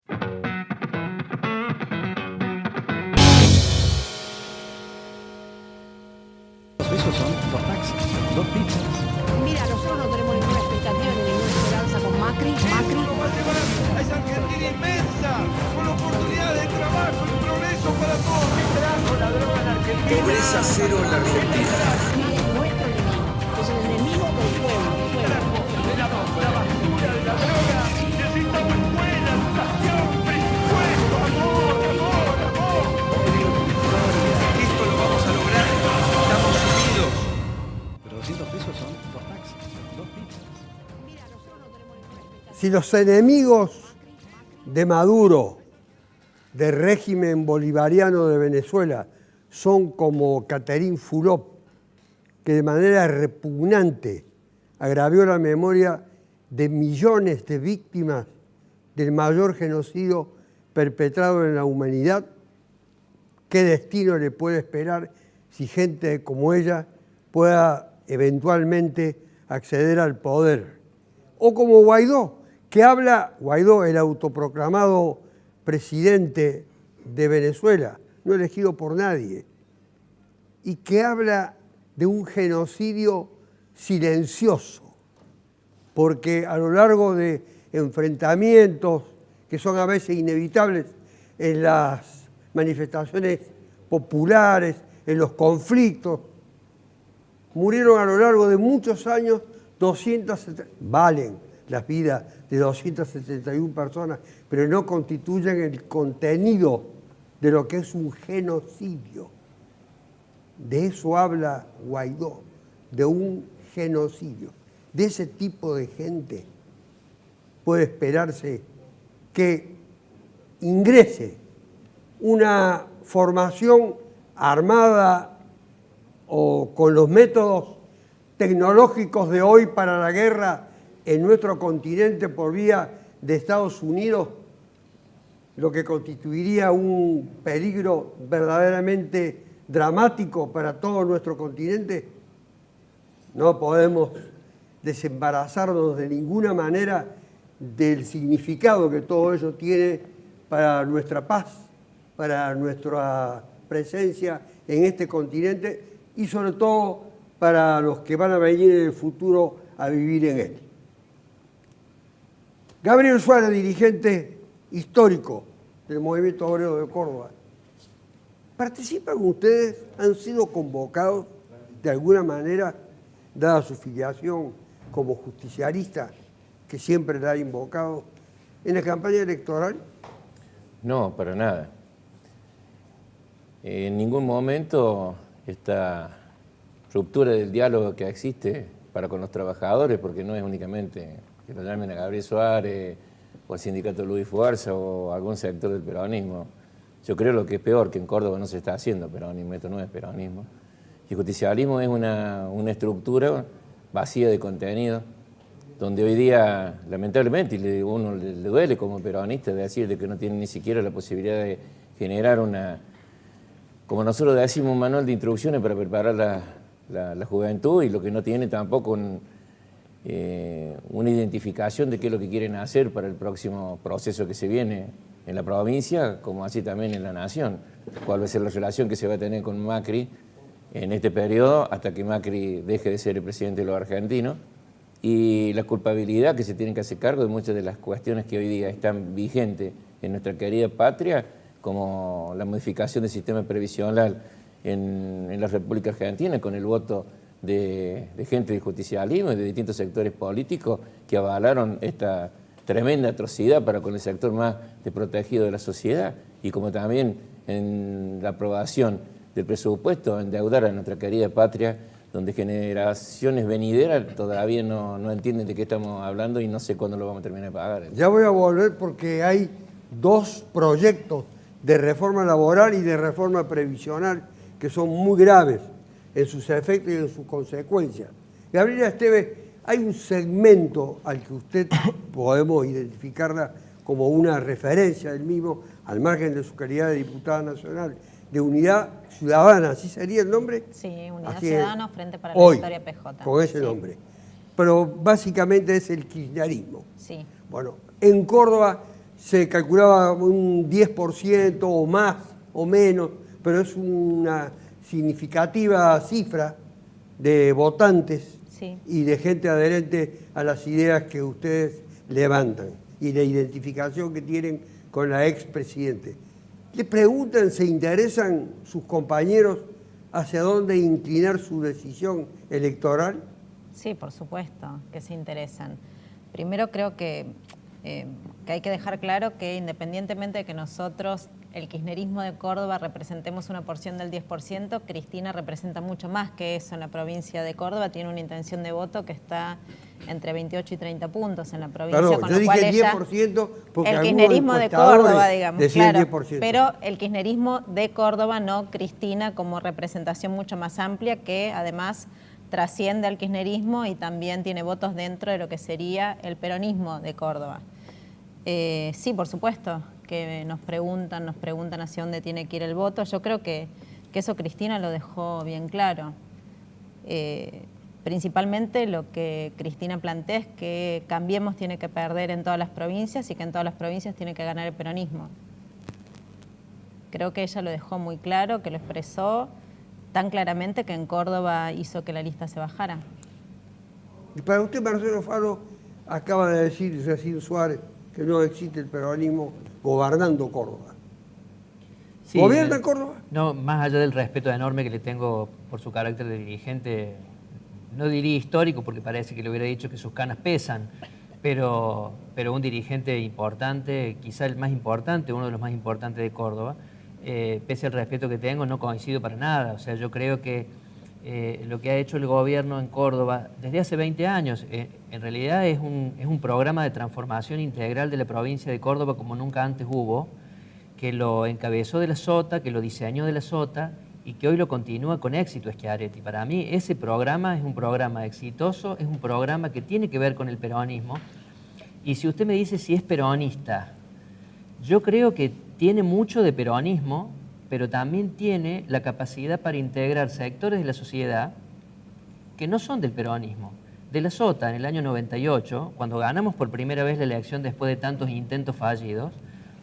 Esos son dos taxis, dos pizzas. Mira, nosotros no tenemos ninguna expectativa ni ninguna esperanza con Macri. Macri lo va a llevar a esa Argentina inmensa, con oportunidades de trabajo y progreso para todos. Con la droga en Argentina. Pobreza cero en la Argentina. Macri es nuestro enemigo, es el enemigo del pueblo. De la basura de la droga. Necesitamos escuela, educación, presupuesto, amor. Esto lo vamos a lograr. Estamos unidos. Pero 200 pesos son dos taxis, dos pizzas. Mira, nosotros no tenemos ninguna expectativa. Si los enemigos de Maduro, del régimen bolivariano de Venezuela, son como Catherine Fulop, que de manera repugnante agravió la memoria de millones de víctimas del mayor genocidio perpetrado en la humanidad, ¿qué destino le puede esperar si gente como ella pueda eventualmente acceder al poder? O como Guaidó, que habla, Guaidó, el autoproclamado presidente de Venezuela, no elegido por nadie, y que habla de un genocidio silencioso, porque a lo largo de enfrentamientos que son a veces inevitables en las manifestaciones populares, en los conflictos, murieron a lo largo de muchos años valen las vidas de 271 personas, pero no constituyen el contenido de lo que es un genocidio. De eso habla Guaidó, de un genocidio. De ese tipo de gente puede esperarse que ingrese una formación armada o con los métodos tecnológicos de hoy para la guerra en nuestro continente por vía de Estados Unidos, lo que constituiría un peligro verdaderamente dramático para todo nuestro continente. No podemos desembarazarnos de ninguna manera del significado que todo ello tiene para nuestra paz, para nuestra presencia en este continente y sobre todo para los que van a venir en el futuro a vivir en él. Gabriel Suárez, dirigente histórico del Movimiento Obrero de Córdoba. ¿Participan ustedes? ¿Han sido convocados de alguna manera, dada su filiación como justicialista, que siempre la ha invocado, en la campaña electoral? No, para nada. En ningún momento esta ruptura del diálogo que existe para con los trabajadores, porque no es únicamente que lo llamen a Gabriel Suárez o al sindicato Luis Fuerza o a algún sector del peronismo. Yo creo lo que es peor, que en Córdoba no se está haciendo peronismo, esto no es peronismo. Y el justicialismo es una estructura vacía de contenido, donde hoy día, lamentablemente, y uno le duele como peronista decir de que no tiene ni siquiera la posibilidad de generar una, como nosotros decimos, un manual de instrucciones para preparar la juventud, y lo que no tiene tampoco una identificación de qué es lo que quieren hacer para el próximo proceso que se viene en la provincia, como así también en la nación. Cuál va a ser la relación que se va a tener con Macri en este periodo hasta que Macri deje de ser el presidente de los argentinos, y la culpabilidad que se tienen que hacer cargo de muchas de las cuestiones que hoy día están vigentes en nuestra querida patria, como la modificación del sistema previsional en la República Argentina, con el voto de gente del justicialismo y de distintos sectores políticos que avalaron esta tremenda atrocidad para con el sector más desprotegido de la sociedad, y como también en la aprobación del presupuesto, endeudar a nuestra querida patria, donde generaciones venideras todavía no entienden de qué estamos hablando y no sé cuándo lo vamos a terminar de pagar. Ya voy a volver porque hay dos proyectos de reforma laboral y de reforma previsional que son muy graves en sus efectos y en sus consecuencias. Gabriela Esteves, hay un segmento al que usted podemos identificarla como una referencia del mismo, al margen de su calidad de diputada nacional, de Unidad Ciudadana, ¿así sería el nombre? Sí, Unidad Así Ciudadana, Frente para la hoy, Victoria PJ. con ese nombre. Pero básicamente es el kirchnerismo. Sí. Bueno, en Córdoba se calculaba un 10% o más o menos, pero es una significativa cifra de votantes Sí. y de gente adherente a las ideas que ustedes levantan y de identificación que tienen con la expresidente. ¿Le preguntan, se interesan sus compañeros hacia dónde inclinar su decisión electoral? Sí, por supuesto que se interesan. Primero creo que hay que dejar claro que independientemente de que nosotros, el kirchnerismo de Córdoba, representemos una porción del 10%, Cristina representa mucho más que eso en la provincia de Córdoba, tiene una intención de voto que está entre 28 y 30 puntos en la provincia. Claro, con yo lo cual dije ella, 10% porque el algunos kirchnerismo de encuestadores Córdoba, digamos, decían claro, 10%. pero el kirchnerismo de Córdoba, no Cristina, como representación mucho más amplia que además trasciende al kirchnerismo y también tiene votos dentro de lo que sería el peronismo de Córdoba. Sí, por supuesto, que nos preguntan hacia dónde tiene que ir el voto. Yo creo que eso Cristina lo dejó bien claro. Principalmente lo que Cristina plantea es que Cambiemos tiene que perder en todas las provincias y que en todas las provincias tiene que ganar el peronismo. Creo que ella lo dejó muy claro, que lo expresó tan claramente que en Córdoba hizo que la lista se bajara. Y para usted, Marcelo Faro, acaba de decir Yacine Suárez que no existe el peronismo gobernando Córdoba. Sí, ¿Gobierna Córdoba? No, más allá del respeto enorme que le tengo por su carácter de dirigente, no diría histórico porque parece que le hubiera dicho que sus canas pesan, pero un dirigente importante, quizá el más importante, uno de los más importantes de Córdoba, pese al respeto que tengo, no coincido para nada. O sea, yo creo que lo que ha hecho el gobierno en Córdoba desde hace 20 años, en realidad es un programa de transformación integral de la provincia de Córdoba como nunca antes hubo, que lo encabezó de la Sota, que lo diseñó de la Sota y que hoy lo continúa con éxito Schiaretti. Para mí ese programa es un programa exitoso, es un programa que tiene que ver con el peronismo. Y si usted me dice si es peronista, yo creo que tiene mucho de peronismo, pero también tiene la capacidad para integrar sectores de la sociedad que no son del peronismo. De la Sota, en el año 98, cuando ganamos por primera vez la elección después de tantos intentos fallidos,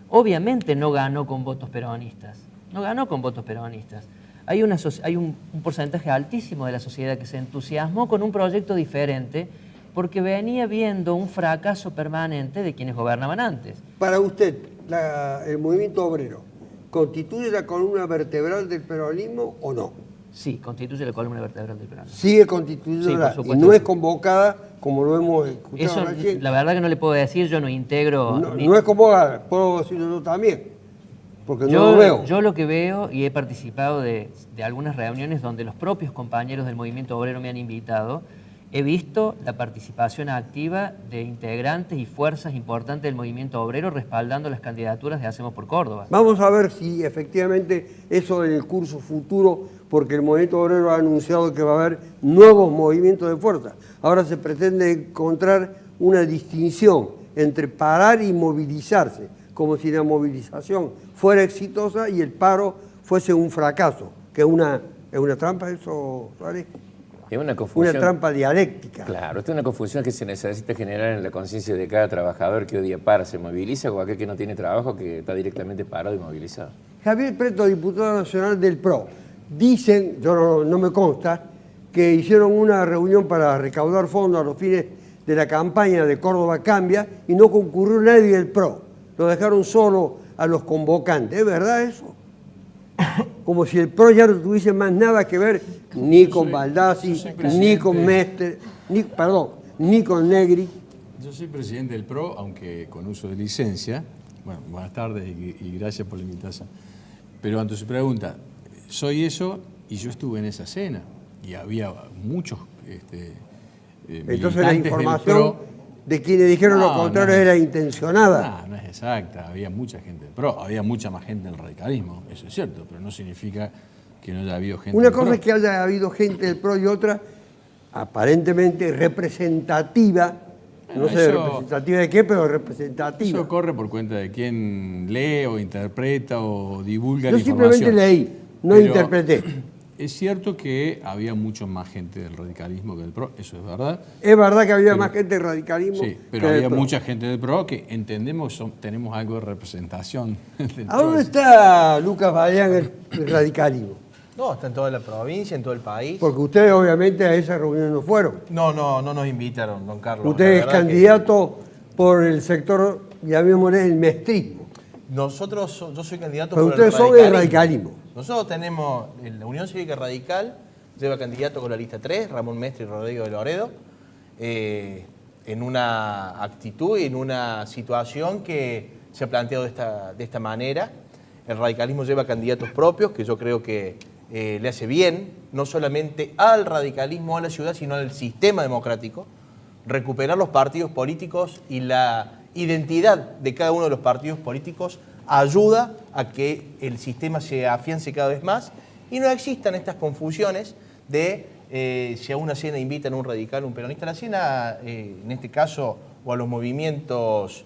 obviamente no ganó con votos peronistas. No ganó con votos peronistas. Hay un porcentaje altísimo de la sociedad que se entusiasmó con un proyecto diferente porque venía viendo un fracaso permanente de quienes gobernaban antes. Para usted, el movimiento obrero, ¿constituye la columna vertebral del peronismo o no? Sí, constituye la columna vertebral del peronismo. Sigue constituyéndola, Sí, por supuesto. y no es convocada como lo hemos escuchado Eso, recién. la verdad que no le puedo decir, yo no integro... No es convocada, puedo decirlo yo también, porque no lo veo. Yo lo que veo, y he participado de algunas reuniones donde los propios compañeros del movimiento obrero me han invitado, he visto la participación activa de integrantes y fuerzas importantes del movimiento obrero respaldando las candidaturas de Hacemos por Córdoba. Vamos a ver si efectivamente eso en el curso futuro, porque el movimiento obrero ha anunciado que va a haber nuevos movimientos de fuerza. Ahora se pretende encontrar una distinción entre parar y movilizarse, como si la movilización fuera exitosa y el paro fuese un fracaso, que es una trampa eso, Suárez. Es una confusión. Una trampa dialéctica. Claro, esta es una confusión que se necesita generar en la conciencia de cada trabajador que hoy día para, se moviliza, o aquel que no tiene trabajo que está directamente parado y movilizado. Javier Preto, diputado nacional del PRO, dicen, yo no me consta, que hicieron una reunión para recaudar fondos a los fines de la campaña de Córdoba Cambia y no concurrió nadie del PRO. Lo dejaron solo a los convocantes. ¿Es verdad eso? Como si el PRO ya no tuviese más nada que ver ni con Baldassi, ni con Mestre, ni con Negri. Yo soy presidente del PRO, aunque con uso de licencia. Bueno, buenas tardes y gracias por la invitación. Pero ante su pregunta, soy eso y yo estuve en esa cena y había muchos entonces la información de quienes dijeron lo contrario era intencionada. No es exacta, había mucha gente del PRO, había mucha más gente del radicalismo, eso es cierto, pero no significa que no haya habido gente Una del cosa PRO. es que haya habido gente del PRO y otra aparentemente representativa, no sé eso, representativa de qué, pero representativa. Eso corre por cuenta de quien lee o interpreta o divulga Yo la información. simplemente leí, no Pero interpreté. Es cierto que había mucho más gente del radicalismo que del PRO, eso es verdad. Es verdad que había más gente del radicalismo. Sí, pero que del había PRO. mucha gente del PRO que entendemos tenemos algo de representación. del ¿A PRO. dónde está Lucas Balián el radicalismo? No, está en toda la provincia, en todo el país. Porque ustedes obviamente a esa reunión no fueron. No nos invitaron, don Carlos. Usted La es verdad que candidato por el sector, llamémosle, el mestrismo. yo soy candidato Pero por ustedes el son el radicalismo. Nosotros tenemos, la Unión Cívica Radical lleva candidato con la lista 3, Ramón Mestre y Rodrigo de Loredo, en una actitud y en una situación que se ha planteado de esta manera. El radicalismo lleva candidatos propios, que yo creo que le hace bien, no solamente al radicalismo, a la ciudad, sino al sistema democrático, recuperar los partidos políticos y la identidad de cada uno de los partidos políticos ayuda a que el sistema se afiance cada vez más y no existan estas confusiones de si a una cena invitan a un radical o un peronista. La cena, en este caso, o a los movimientos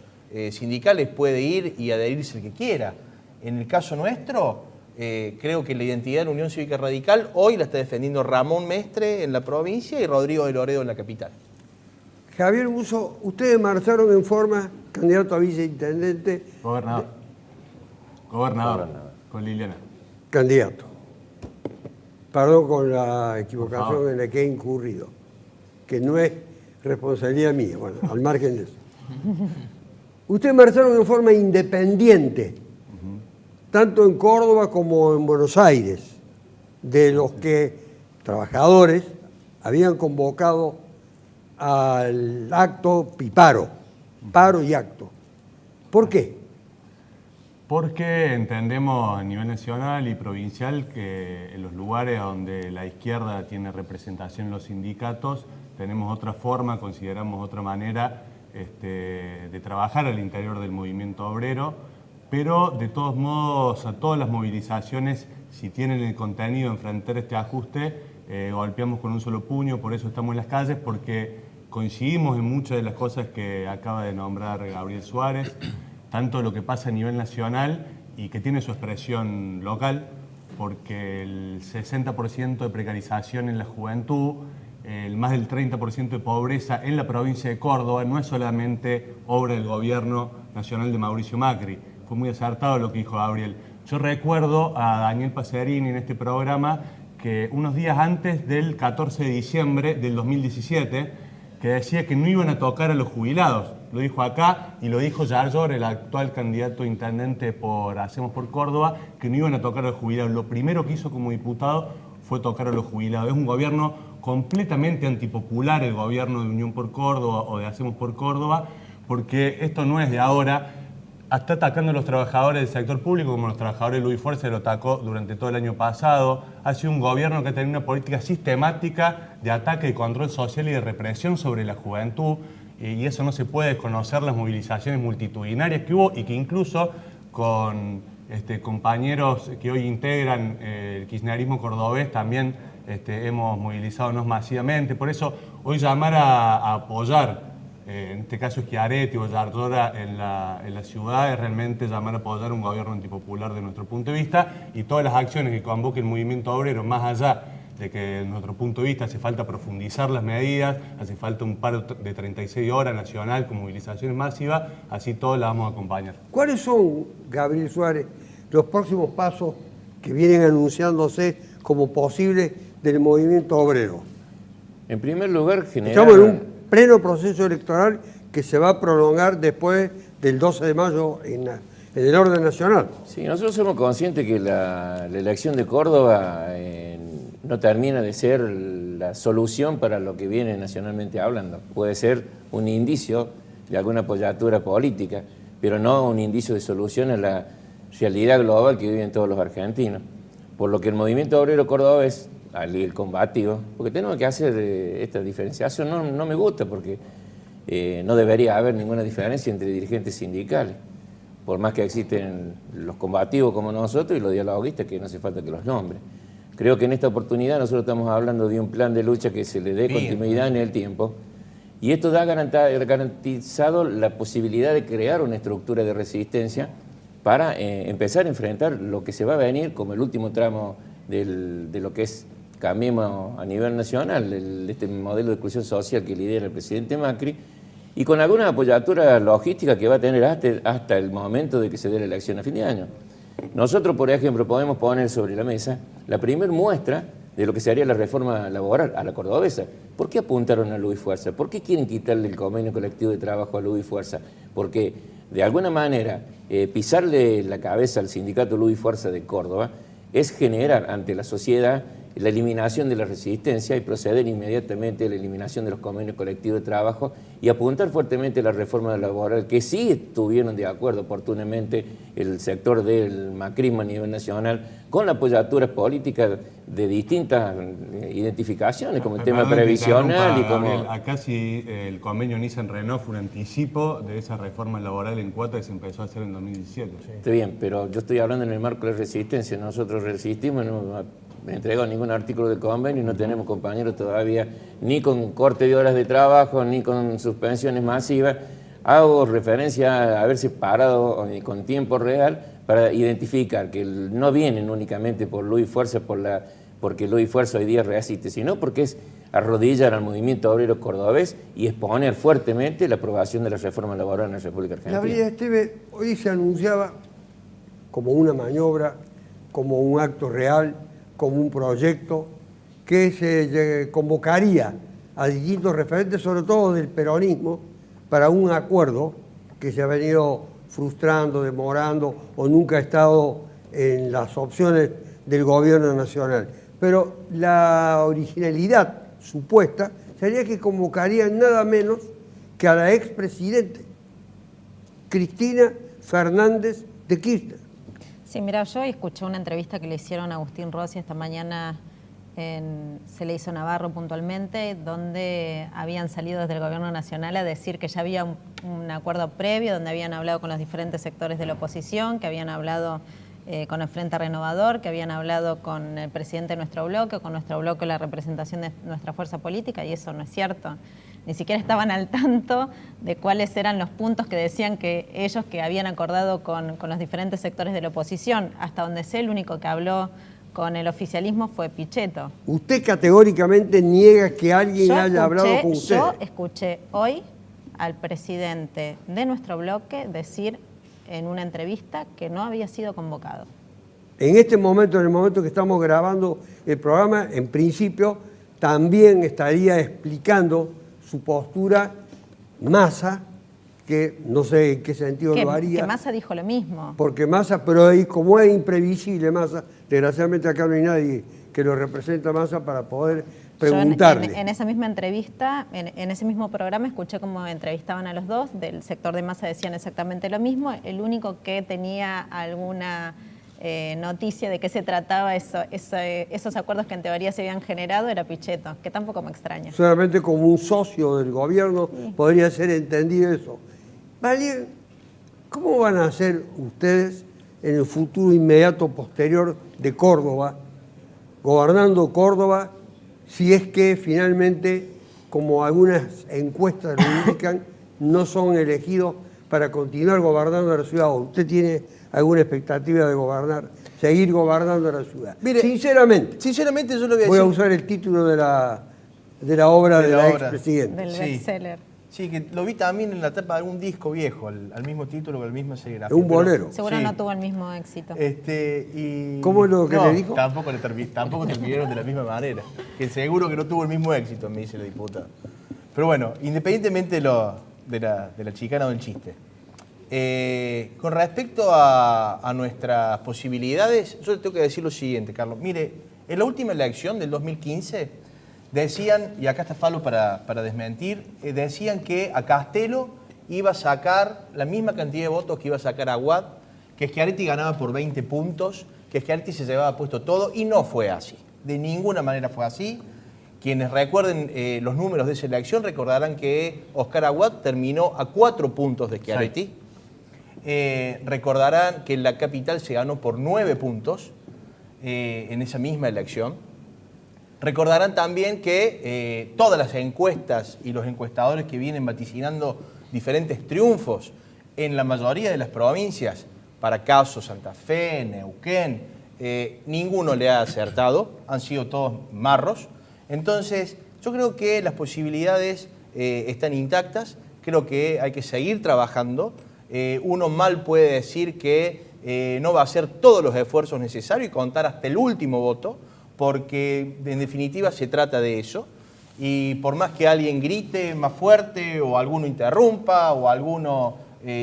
sindicales puede ir y adherirse el que quiera. En el caso nuestro, creo que la identidad de la Unión Cívica Radical hoy la está defendiendo Ramón Mestre en la provincia y Rodrigo de Loredo en la capital. Javier Musso, ustedes marcharon en forma candidato a viceintendente. Gobernador. Con Liliana. Candidato. Perdón con la equivocación en la que he incurrido, que no es responsabilidad mía, bueno, al margen de eso. Ustedes marcharon en forma independiente, tanto en Córdoba como en Buenos Aires, de los que trabajadores habían convocado al acto Piparo, paro y acto. ¿Por qué? Porque entendemos a nivel nacional y provincial que en los lugares donde la izquierda tiene representación en los sindicatos tenemos otra forma, consideramos otra manera de trabajar al interior del movimiento obrero, pero de todos modos a todas las movilizaciones, si tienen el contenido de enfrentar este ajuste, golpeamos con un solo puño, por eso estamos en las calles, porque coincidimos en muchas de las cosas que acaba de nombrar Gabriel Suárez, tanto lo que pasa a nivel nacional y que tiene su expresión local, porque el 60% de precarización en la juventud, el más del 30% de pobreza en la provincia de Córdoba no es solamente obra del gobierno nacional de Mauricio Macri. Fue muy acertado lo que dijo Gabriel. Yo recuerdo a Daniel Pacerini en este programa que unos días antes del 14 de diciembre del 2017, que decía que no iban a tocar a los jubilados. Lo dijo acá y lo dijo Yarlor, el actual candidato a intendente por Hacemos por Córdoba, que no iban a tocar a los jubilados. Lo primero que hizo como diputado fue tocar a los jubilados. Es un gobierno completamente antipopular, el gobierno de Unión por Córdoba o de Hacemos por Córdoba, porque esto no es de ahora. Está atacando a los trabajadores del sector público, como los trabajadores de Luis Fuerza lo atacó durante todo el año pasado. Ha sido un gobierno que ha tenido una política sistemática de ataque, de control social y de represión sobre la juventud, y eso no se puede desconocer las movilizaciones multitudinarias que hubo y que incluso con compañeros que hoy integran el kirchnerismo cordobés también hemos movilizado masivamente. Por eso hoy llamar a apoyar, en este caso Schiaretti o Yarlora en la ciudad, es realmente llamar a apoyar un gobierno antipopular de nuestro punto de vista, y todas las acciones que convoque el movimiento obrero, más allá de que desde nuestro punto de vista hace falta profundizar las medidas, hace falta un paro de 36 horas nacional con movilizaciones masivas, así todos las vamos a acompañar. ¿Cuáles son, Gabriel Suárez, los próximos pasos que vienen anunciándose como posibles del movimiento obrero? En primer lugar, generar... Estamos en un pleno proceso electoral que se va a prolongar después del 12 de mayo en el orden nacional. Sí, nosotros somos conscientes que la elección de Córdoba no termina de ser la solución para lo que viene nacionalmente hablando. Puede ser un indicio de alguna apoyatura política, pero no un indicio de solución a la realidad global que viven todos los argentinos. Por lo que el movimiento obrero cordobés, el combativo, porque tenemos que hacer esta diferenciación, no me gusta porque no debería haber ninguna diferencia entre dirigentes sindicales, por más que existen los combativos como nosotros y los dialoguistas que no hace falta que los nombres. Creo que en esta oportunidad nosotros estamos hablando de un plan de lucha que se le dé continuidad en el tiempo, y esto da garantizado la posibilidad de crear una estructura de resistencia para empezar a enfrentar lo que se va a venir como el último tramo de lo que es Cambiemos a nivel nacional, este modelo de exclusión social que lidera el presidente Macri, y con alguna apoyatura logística que va a tener hasta el momento de que se dé la elección a fin de año. Nosotros, por ejemplo, podemos poner sobre la mesa la primera muestra de lo que sería la reforma laboral a la cordobesa. ¿Por qué apuntaron a Luz y Fuerza? ¿Por qué quieren quitarle el convenio colectivo de trabajo a Luz y Fuerza? Porque, de alguna manera, pisarle la cabeza al sindicato Luz y Fuerza de Córdoba es generar ante la sociedad la eliminación de la resistencia y proceder inmediatamente a la eliminación de los convenios colectivos de trabajo y apuntar fuertemente a la reforma laboral, que sí estuvieron de acuerdo oportunamente el sector del macrismo a nivel nacional, con la apoyatura política de distintas identificaciones, como el tema previsional y como... Gabriel, acá sí el convenio Nissan-Renault fue un anticipo de esa reforma laboral en cuota que se empezó a hacer en 2017. Sí. Está bien, pero yo estoy hablando en el marco de la resistencia. Nosotros resistimos, no entregó ningún artículo de convenio y no tenemos compañeros todavía ni con corte de horas de trabajo ni con suspensiones masivas. Hago referencia a haber separado con tiempo real para identificar que no vienen únicamente por Luz y Fuerza, porque Luz y Fuerza hoy día resiste, sino porque es arrodillar al movimiento obrero cordobés y exponer fuertemente la aprobación de la reforma laboral en la República Argentina. Gabriel Esteves, hoy se anunciaba como una maniobra, como un acto real, como un proyecto que se convocaría a distintos referentes, sobre todo del peronismo, para un acuerdo que se ha venido frustrando, demorando o nunca ha estado en las opciones del gobierno nacional. Pero la originalidad supuesta sería que convocarían nada menos que a la expresidente Cristina Fernández de Kirchner. Sí, mira, yo escuché una entrevista que le hicieron a Agustín Rossi esta mañana, se le hizo Navarro puntualmente, donde habían salido desde el gobierno nacional a decir que ya había un acuerdo previo, donde habían hablado con los diferentes sectores de la oposición, que habían hablado con el Frente Renovador, que habían hablado con el presidente de nuestro bloque, con nuestro bloque la representación de nuestra fuerza política, y eso no es cierto. Ni siquiera estaban al tanto de cuáles eran los puntos que decían que ellos que habían acordado con los diferentes sectores de la oposición. Hasta donde sé, el único que habló con el oficialismo fue Pichetto. Usted categóricamente niega que alguien haya hablado con usted. Yo escuché hoy al presidente de nuestro bloque decir en una entrevista que no había sido convocado. En este momento, en el momento que estamos grabando el programa, en principio también estaría explicando su postura Massa, que no sé en qué sentido lo haría. Que Massa dijo lo mismo. Porque Massa, pero ahí, como es imprevisible Massa, desgraciadamente acá no hay nadie que lo represente a Massa para poder preguntarle. Yo en esa misma entrevista, en ese mismo programa, escuché cómo entrevistaban a los dos, del sector de Massa decían exactamente lo mismo. El único que tenía alguna noticia de qué se trataba esos acuerdos que en teoría se habían generado era Pichetto, que tampoco me extraña. Solamente como un socio del gobierno podría ser entendido eso. Valier, ¿cómo van a hacer ustedes en el futuro inmediato posterior de Córdoba, gobernando Córdoba, si es que finalmente, como algunas encuestas lo indican, no son elegidos para continuar gobernando la ciudad? ¿O usted tiene alguna expectativa de gobernar, seguir gobernando la ciudad? Mire, sinceramente yo lo voy a decir. Voy a usar el título de la obra de la expresidenta. Del bestseller. Sí, que lo vi también en la tapa de un disco viejo, al mismo título, con la misma serigrafía. Un bolero. Seguro no tuvo el mismo éxito. ¿Cómo es lo que le dijo? Tampoco terminaron de la misma manera. Que seguro que no tuvo el mismo éxito, me dice la diputada. Pero bueno, independientemente de la chicana o del chiste. Con respecto a nuestras posibilidades, yo le tengo que decir lo siguiente, Carlos. Mire, en la última elección del 2015 decían, y acá está Falo para desmentir, decían que a Castelo iba a sacar la misma cantidad de votos que iba a sacar Aguad, que Schiaretti ganaba por 20 puntos, que Schiaretti se llevaba puesto todo, y no fue así. De ninguna manera fue así. Quienes recuerden los números de esa elección recordarán que Oscar Aguad terminó a 4 puntos de Schiaretti. Sí. Recordarán que en la capital se ganó por 9 puntos en esa misma elección. Recordarán también que todas las encuestas y los encuestadores que vienen vaticinando diferentes triunfos en la mayoría de las provincias, para caso Santa Fe, Neuquén, ninguno le ha acertado, han sido todos marros. Entonces, yo creo que las posibilidades están intactas, creo que hay que seguir trabajando. Uno mal puede decir que no va a hacer todos los esfuerzos necesarios y contar hasta el último voto, porque en definitiva se trata de eso. Y por más que alguien grite más fuerte o alguno interrumpa o alguno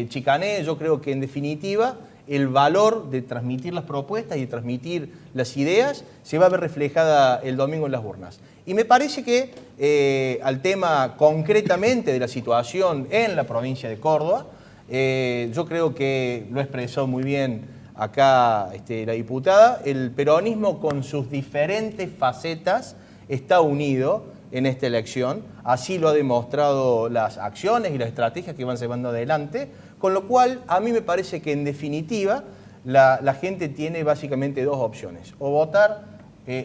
chicanee, yo creo que en definitiva el valor de transmitir las propuestas y de transmitir las ideas se va a ver reflejada el domingo en las urnas. Y me parece que al tema concretamente de la situación en la provincia de Córdoba, yo creo que lo ha expresado muy bien acá la diputada, el peronismo con sus diferentes facetas está unido en esta elección, así lo ha demostrado las acciones y las estrategias que van llevando adelante, con lo cual a mí me parece que en definitiva la gente tiene básicamente dos opciones, o votar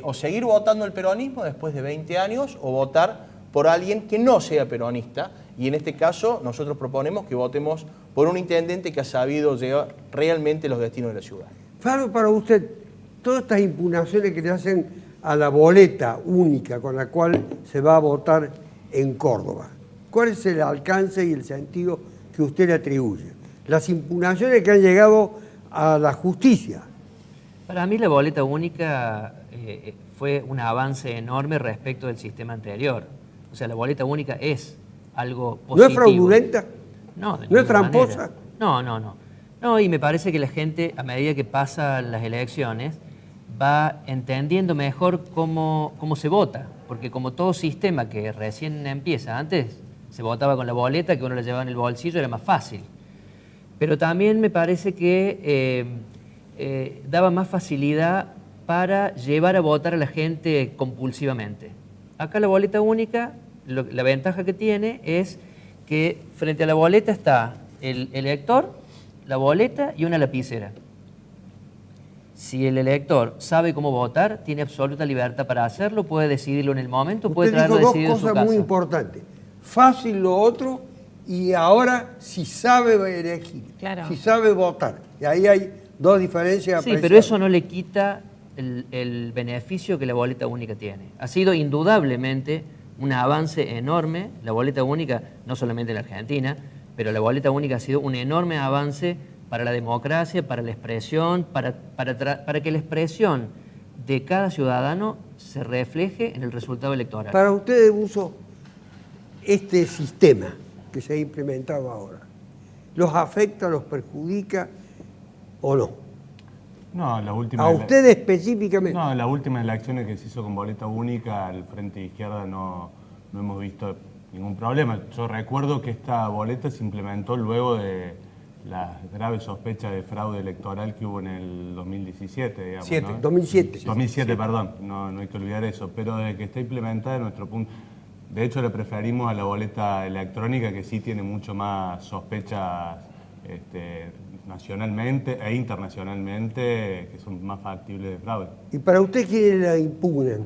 o seguir votando el peronismo después de 20 años o votar por alguien que no sea peronista, y en este caso nosotros proponemos que votemos por un intendente que ha sabido llevar realmente los destinos de la ciudad. Faro, para usted, todas estas impugnaciones que le hacen a la boleta única con la cual se va a votar en Córdoba, ¿cuál es el alcance y el sentido que usted le atribuye? Las impugnaciones que han llegado a la justicia. Para mí la boleta única fue un avance enorme respecto del sistema anterior. O sea, la boleta única es algo positivo. ¿No es fraudulenta? No, ¿No es tramposa? Manera. No, y me parece que la gente, a medida que pasan las elecciones, va entendiendo mejor cómo se vota. Porque como todo sistema que recién empieza, antes se votaba con la boleta, que uno la llevaba en el bolsillo, era más fácil. Pero también me parece que daba más facilidad para llevar a votar a la gente compulsivamente. Acá la boleta única, la ventaja que tiene es que frente a la boleta está el elector, la boleta y una lapicera. Si el elector sabe cómo votar, tiene absoluta libertad para hacerlo, puede decidirlo en el momento, puede traerlo decidido en su casa. Dos cosas muy importantes. Fácil lo otro, y ahora si sabe elegir, Claro. si sabe votar. Y ahí hay dos diferencias. Sí, pero eso no le quita el beneficio que la boleta única tiene. Ha sido indudablemente un avance enorme, la boleta única, no solamente en la Argentina, pero la boleta única ha sido un enorme avance para la democracia, para la expresión, para que la expresión de cada ciudadano se refleje en el resultado electoral. Para ustedes, Buzo, este sistema que se ha implementado ahora, ¿los afecta, los perjudica o no? No, la última... ¿A ustedes específicamente? No, las últimas elecciones que se hizo con boleta única, al Frente de Izquierda no hemos visto ningún problema. Yo recuerdo que esta boleta se implementó luego de las graves sospechas de fraude electoral que hubo en el 2017, digamos. 2007, perdón, no hay que olvidar eso. Pero desde que está implementada, en nuestro punto... De hecho, le preferimos a la boleta electrónica, que sí tiene mucho más sospechas nacionalmente e internacionalmente, que son más factibles de fraude. ¿Y para usted quiénes la impugnan?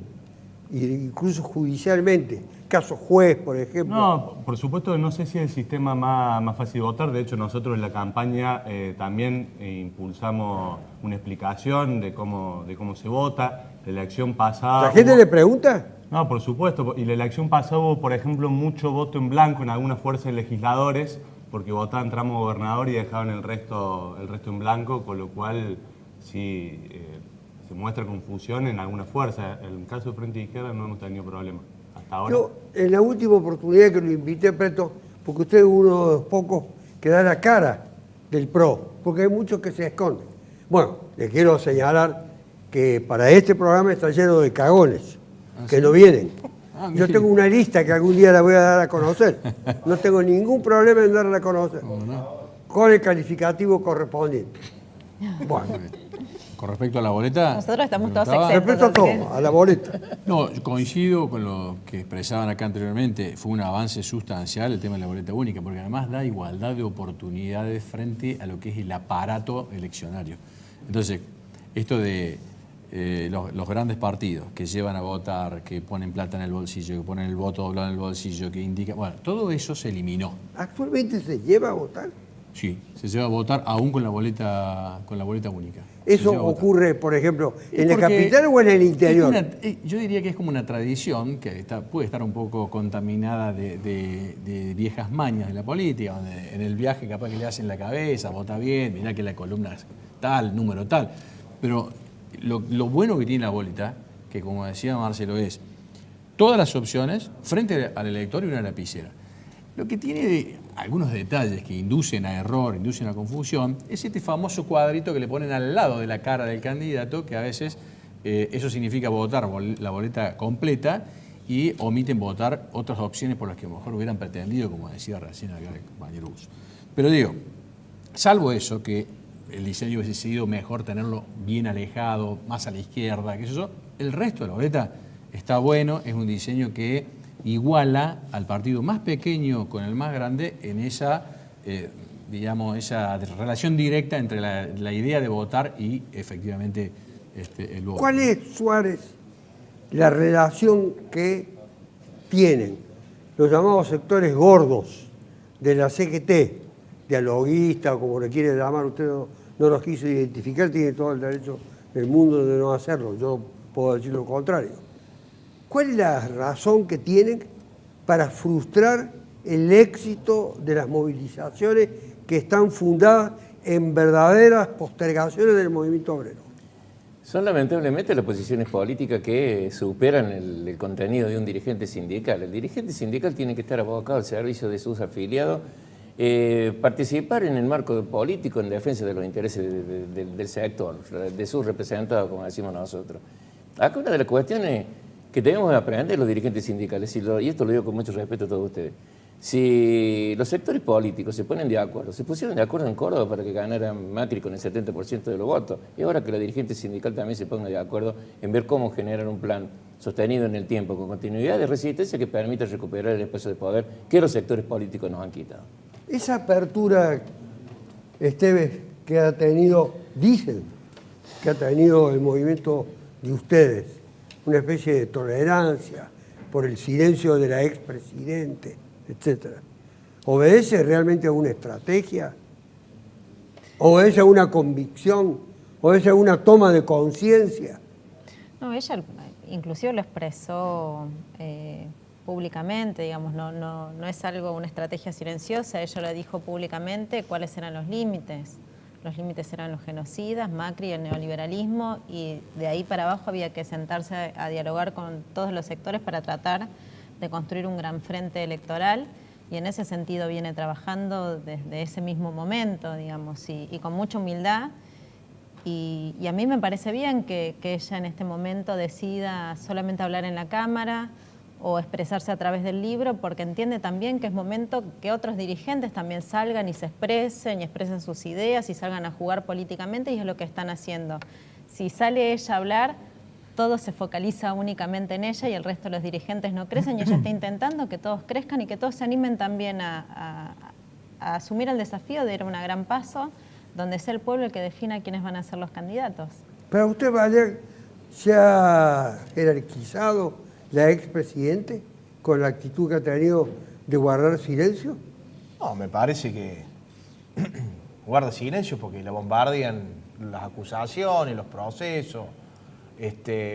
Incluso judicialmente, caso juez, por ejemplo. No, por supuesto, no sé si es el sistema más fácil de votar. De hecho, nosotros en la campaña también impulsamos una explicación de cómo se vota. La elección pasada... ¿La gente le pregunta? No, por supuesto. Y la elección pasada hubo, por ejemplo, mucho voto en blanco en algunas fuerzas de legisladores, porque votaban tramo gobernador y dejaban el resto en blanco, con lo cual sí se muestra confusión en alguna fuerza. En el caso de Frente de Izquierda no hemos tenido problemas hasta ahora. Yo, en la última oportunidad que lo invité, Preto, porque usted es uno de los pocos que da la cara del PRO, porque hay muchos que se esconden. Bueno, le quiero señalar que para este programa está lleno de cagones, que no vienen. Yo tengo una lista que algún día la voy a dar a conocer. No tengo ningún problema en darla a conocer. Con el calificativo correspondiente. Bueno. Con respecto a la boleta... Nosotros estamos todos exentos. Respecto a todo, a la boleta. No, yo coincido con lo que expresaban acá anteriormente. Fue un avance sustancial el tema de la boleta única, porque además da igualdad de oportunidades frente a lo que es el aparato eleccionario. Entonces, esto de los grandes partidos que llevan a votar, que ponen plata en el bolsillo, que ponen el voto doblado en el bolsillo, que indica... Bueno, todo eso se eliminó. ¿Actualmente se lleva a votar? Sí, se lleva a votar aún con la boleta única. ¿Eso ocurre, por ejemplo, en la capital o en el interior? Yo diría que es como una tradición que puede estar un poco contaminada de viejas mañas de la política, donde en el viaje capaz que le hacen la cabeza, vota bien, mirá que la columna es tal, número tal. Pero lo bueno que tiene la boleta, que como decía Marcelo, es todas las opciones frente al elector y una lapicera. Lo que tiene algunos detalles que inducen a error, inducen a confusión, es este famoso cuadrito que le ponen al lado de la cara del candidato, que a veces eso significa votar la boleta completa y omiten votar otras opciones por las que a lo mejor hubieran pretendido, como decía recién acá el compañero Uso. Pero digo, salvo eso, que el diseño hubiese sido mejor tenerlo bien alejado, más a la izquierda, qué sé yo, el resto de la boleta está bueno, es un diseño que iguala al partido más pequeño con el más grande en esa, digamos, esa relación directa entre la idea de votar y efectivamente el voto. ¿Cuál es, Suárez, la relación que tienen los llamados sectores gordos de la CGT, dialoguista o como le quiere llamar, usted no los quiso identificar, tiene todo el derecho del mundo de no hacerlo, yo puedo decir lo contrario? ¿Cuál es la razón que tienen para frustrar el éxito de las movilizaciones que están fundadas en verdaderas postergaciones del movimiento obrero? Son lamentablemente las posiciones políticas que superan el contenido de un dirigente sindical. El dirigente sindical tiene que estar abocado al servicio de sus afiliados, participar en el marco político en defensa de los intereses del sector, de sus representados, como decimos nosotros. Acá una de las cuestiones que debemos aprender los dirigentes sindicales, y esto lo digo con mucho respeto a todos ustedes, si los sectores políticos se ponen de acuerdo, se pusieron de acuerdo en Córdoba para que ganara Macri con el 70% de los votos, y ahora que la dirigente sindical también se ponga de acuerdo en ver cómo generar un plan sostenido en el tiempo, con continuidad de resistencia que permita recuperar el espacio de poder que los sectores políticos nos han quitado. Esa apertura, Esteves, que ha tenido, dicen, que ha tenido el movimiento de ustedes, una especie de tolerancia por el silencio de la expresidente, etc. ¿Obedece realmente a una estrategia? ¿Obedece a una convicción? ¿Obedece a una toma de conciencia? No, ella inclusive lo expresó públicamente, digamos, no es algo, una estrategia silenciosa, ella lo dijo públicamente cuáles eran los límites. Los límites eran los genocidas, Macri, el neoliberalismo, y de ahí para abajo había que sentarse a dialogar con todos los sectores para tratar de construir un gran frente electoral, y en ese sentido viene trabajando desde ese mismo momento, digamos, y con mucha humildad. Y a mí me parece bien que ella en este momento decida solamente hablar en la Cámara o expresarse a través del libro, porque entiende también que es momento que otros dirigentes también salgan y se expresen y expresen sus ideas y salgan a jugar políticamente, y es lo que están haciendo. Si sale ella a hablar, todo se focaliza únicamente en ella y el resto de los dirigentes no crecen, y ella está intentando que todos crezcan y que todos se animen también a asumir el desafío de ir a un gran paso, donde sea el pueblo el que defina quiénes van a ser los candidatos. ¿Para usted, Valer, se ha jerarquizado la expresidente con la actitud que ha tenido de guardar silencio? No, me parece que guarda silencio porque la bombardean las acusaciones, los procesos,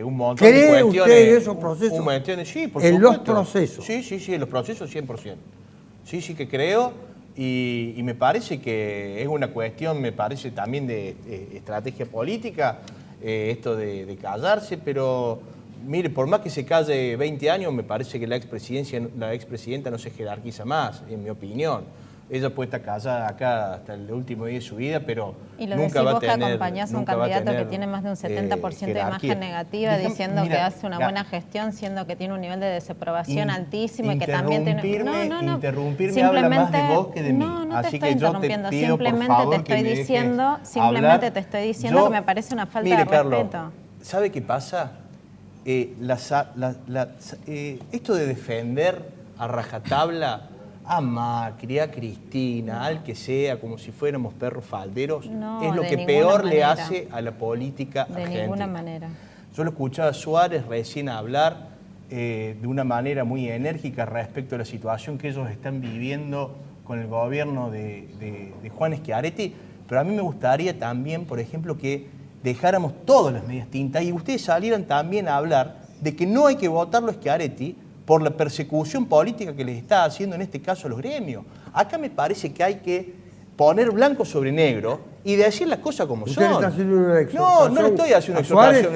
un montón de cuestiones. ¿Cree usted en esos procesos? Sí, por ¿En supuesto. los procesos? Sí, en los procesos 100%. Sí que creo, y me parece que es una cuestión, me parece también de estrategia política, esto de callarse, pero mire, por más que se calle 20 años, me parece que la expresidenta no se jerarquiza más, en mi opinión. Ella puede estar callada acá hasta el último día de su vida, pero nunca va a tener... Y lo decís vos que acompañás a un candidato que tiene más de un 70% de imagen negativa, diciendo que hace una buena gestión, siendo que tiene un nivel de desaprobación altísimo y que también tiene... Interrumpirme habla más de vos que de mí. No te estoy interrumpiendo, simplemente te estoy diciendo que me parece una falta de respeto. Carlos, ¿sabe qué pasa? Esto de defender a rajatabla a Macri, a Cristina, al que sea, como si fuéramos perros falderos, es lo que peor le hace a la política argentina. De ninguna manera. Yo lo escuchaba a Suárez recién hablar de una manera muy enérgica respecto a la situación que ellos están viviendo con el gobierno de Juan Schiaretti, pero a mí me gustaría también, por ejemplo, que dejáramos todas las medias tintas y ustedes salieran también a hablar de que no hay que votarlo a Schiaretti por la persecución política que les está haciendo en este caso a los gremios. Acá me parece que hay que poner blanco sobre negro y decir las cosas como ¿Usted son. le está haciendo una No, exhortación no le estoy haciendo una a Suárez? exhortación,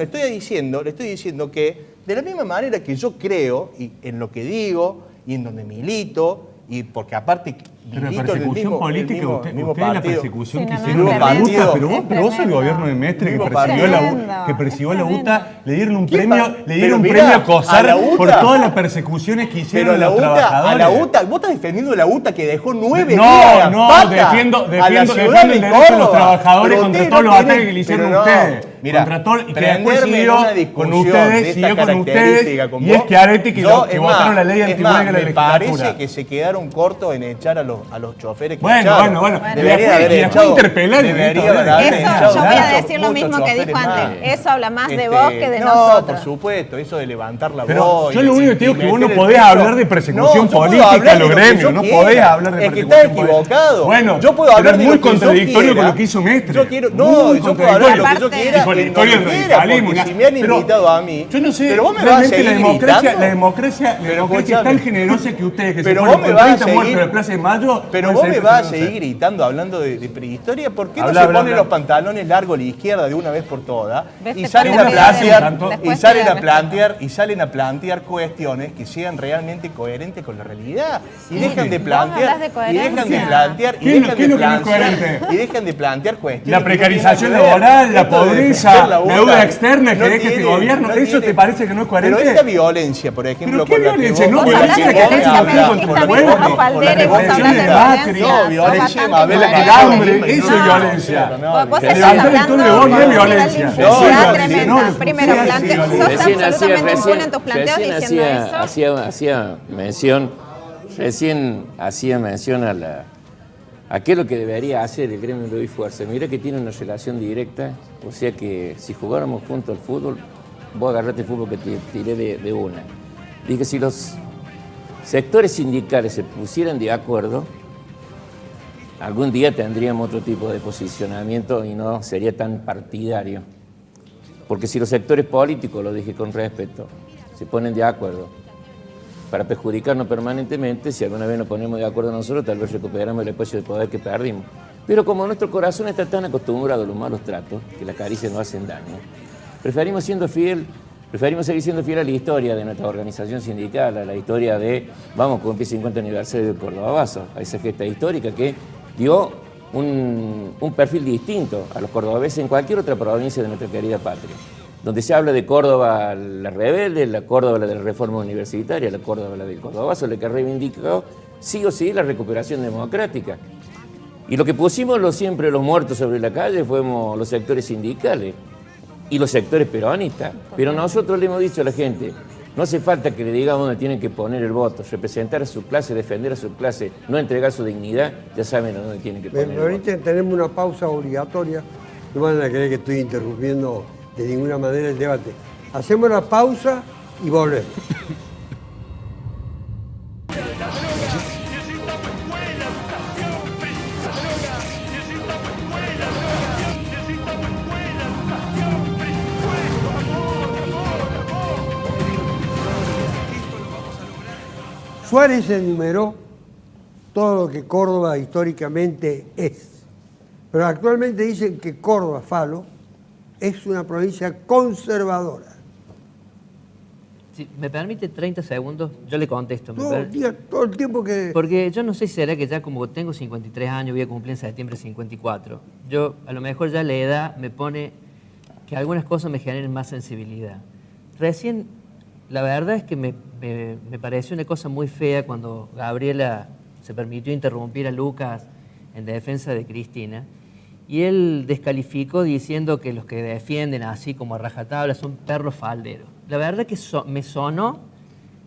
le estoy diciendo que de la misma manera que yo creo y en lo que digo y en donde milito, y porque aparte Pero la milito en el persecución mismo, política, el mismo, usted mismo la partido. persecución Sí, que no, no, hicieron es a la tremendo. UTA, pero vos el gobierno de Mestre que Mismo persiguió a la partido. UTA, que persiguió a la Tremendo. UTA, le dieron un ¿Quién premio, va? le Pero dieron un mirá, premio a a la COSAR UTA. por todas las persecuciones que hicieron Pero a la los UTA, trabajadores. a la UTA, vos estás defendiendo la UTA que dejó 9 días No, a no, pata defiendo a la el ciudad derecho de de los Córdoba. trabajadores Pero contra ustedes todos no los tienen- ataques que le hicieron pero a ustedes. Mira, Contra todo, y que después prenderme en siguió una con discusión ustedes, de esta siguió con característica ustedes, con y vos, es Schiaretti que yo, votaron la ley es antihuelga más, en la me legislatura. parece que se quedaron cortos en echar a los choferes que Bueno, echaron. bueno. Debería haber Y después echado. interpelar y Debería listo, haber ¿verdad? echado Eso, yo voy a muchos- decir lo muchos mismo que dijo choferes más. antes. Eso habla más de vos que de no, nosotros. por supuesto, eso de levantar la Pero voz. yo y lo único de- que digo y es que vos no meter el podés pecho. hablar de persecución No, yo puedo política hablar a de los lo que gremios, yo no quiera. podés hablar de Es que persecución está equivocado. Bueno, yo puedo pero hablar es de muy lo que yo contradictorio quiera. con lo que hizo Mestre. Yo quiero, Muy no, yo puedo hablar de lo que yo contradictorio. quiera. Y con la en historia donde del quiera, radicalismo, porque una- si me han pero invitado a mí, Yo no sé, pero vos me vas a realmente seguir la democracia Pero es tan escuchame. generosa que ustedes que se Pero fueron vos me con vas a 30 muertos seguir, en la Plaza de Mayo. pero pueden vos me seguir vas a persiguiéndose. seguir gritando hablando de prehistoria. ¿Por qué Habla, no se habla, ponen habla. los pantalones largos a la izquierda de una vez por todas ¿Ves? y Te salen ponen a de plantear pie, y después salen te a respetan. plantear cuestiones que sean realmente coherentes con la realidad y Sí. dejan de Vos plantear hablas de coherencia. ¿Qué es lo que no es coherente? y dejan de plantear cuestiones La que no precarización tienen que ver. laboral, la Esto de pobreza, defender la UTA deuda externa que no deja este tiene- gobierno, no ¿eso tiene- te parece que no es coherente? Pero esta violencia, por ejemplo, ¿Pero qué con la que violencia? vos- No, con la violencia que que vos está hablas, contra el con la que pueblo, vos- con la Faldere, vos represión hablas de de Macri, violencia, No, sos violencia, bastante Mabel, el coherente. hambre, eso es No. violencia. Vos Levantar estás el hablando tono de voz no es con un violencia. nivel de impunidad No, tremenda. no, Primero, sí, plante- sí, sos Recién absolutamente impune en tus planteos diciendo eso. Recién hacía mención a qué es lo que debería hacer el gremio de Ley y Fuerza. Mira que tiene una relación directa, o sea que si jugáramos juntos al fútbol, vos agarraste el fútbol que te tiré de una. Dije, si los sectores sindicales se pusieran de acuerdo, algún día tendríamos otro tipo de posicionamiento y no sería tan partidario. Porque si los sectores políticos, lo dije con respeto, se ponen de acuerdo para perjudicarnos permanentemente, si alguna vez nos ponemos de acuerdo nosotros, tal vez recuperamos el espacio de poder que perdimos. Pero como nuestro corazón está tan acostumbrado a los malos tratos, que las caricias nos hacen daño, preferimos seguir siendo fiel a la historia de nuestra organización sindical, a la historia de, vamos, cumplir 50 aniversario de Córdoba Vaso, a esa gesta histórica que dio un perfil distinto a los cordobeses en cualquier otra provincia de nuestra querida patria. Donde se habla de Córdoba la rebelde, la Córdoba la de la reforma universitaria, la Córdoba la del Cordobazo, la que reivindicó sí o sí la recuperación democrática. Y lo que pusimos siempre los muertos sobre la calle fuimos los sectores sindicales y los sectores peronistas. Pero nosotros le hemos dicho a la gente, no hace falta que le digamos dónde tienen que poner el voto, representar a su clase, defender a su clase, no entregar su dignidad, ya saben a dónde tienen que Me poner el voto. permiten, tenemos una pausa obligatoria. No van a creer que estoy interrumpiendo de ninguna manera el debate. Hacemos la pausa y volvemos. Suárez enumeró todo lo que Córdoba históricamente es, pero actualmente dicen que Córdoba, Falo, es una provincia conservadora. Si me permite 30 segundos, yo le contesto. Todo el tiempo que... Porque yo no sé si será que ya como tengo 53 años, voy a cumplir en septiembre 54. Yo, a lo mejor ya la edad me pone que algunas cosas me generen más sensibilidad. Recién, la verdad es que me pareció una cosa muy fea cuando Gabriela se permitió interrumpir a Lucas en defensa de Cristina. Y él descalificó diciendo que los que defienden así como a rajatabla son perros falderos. La verdad que me sonó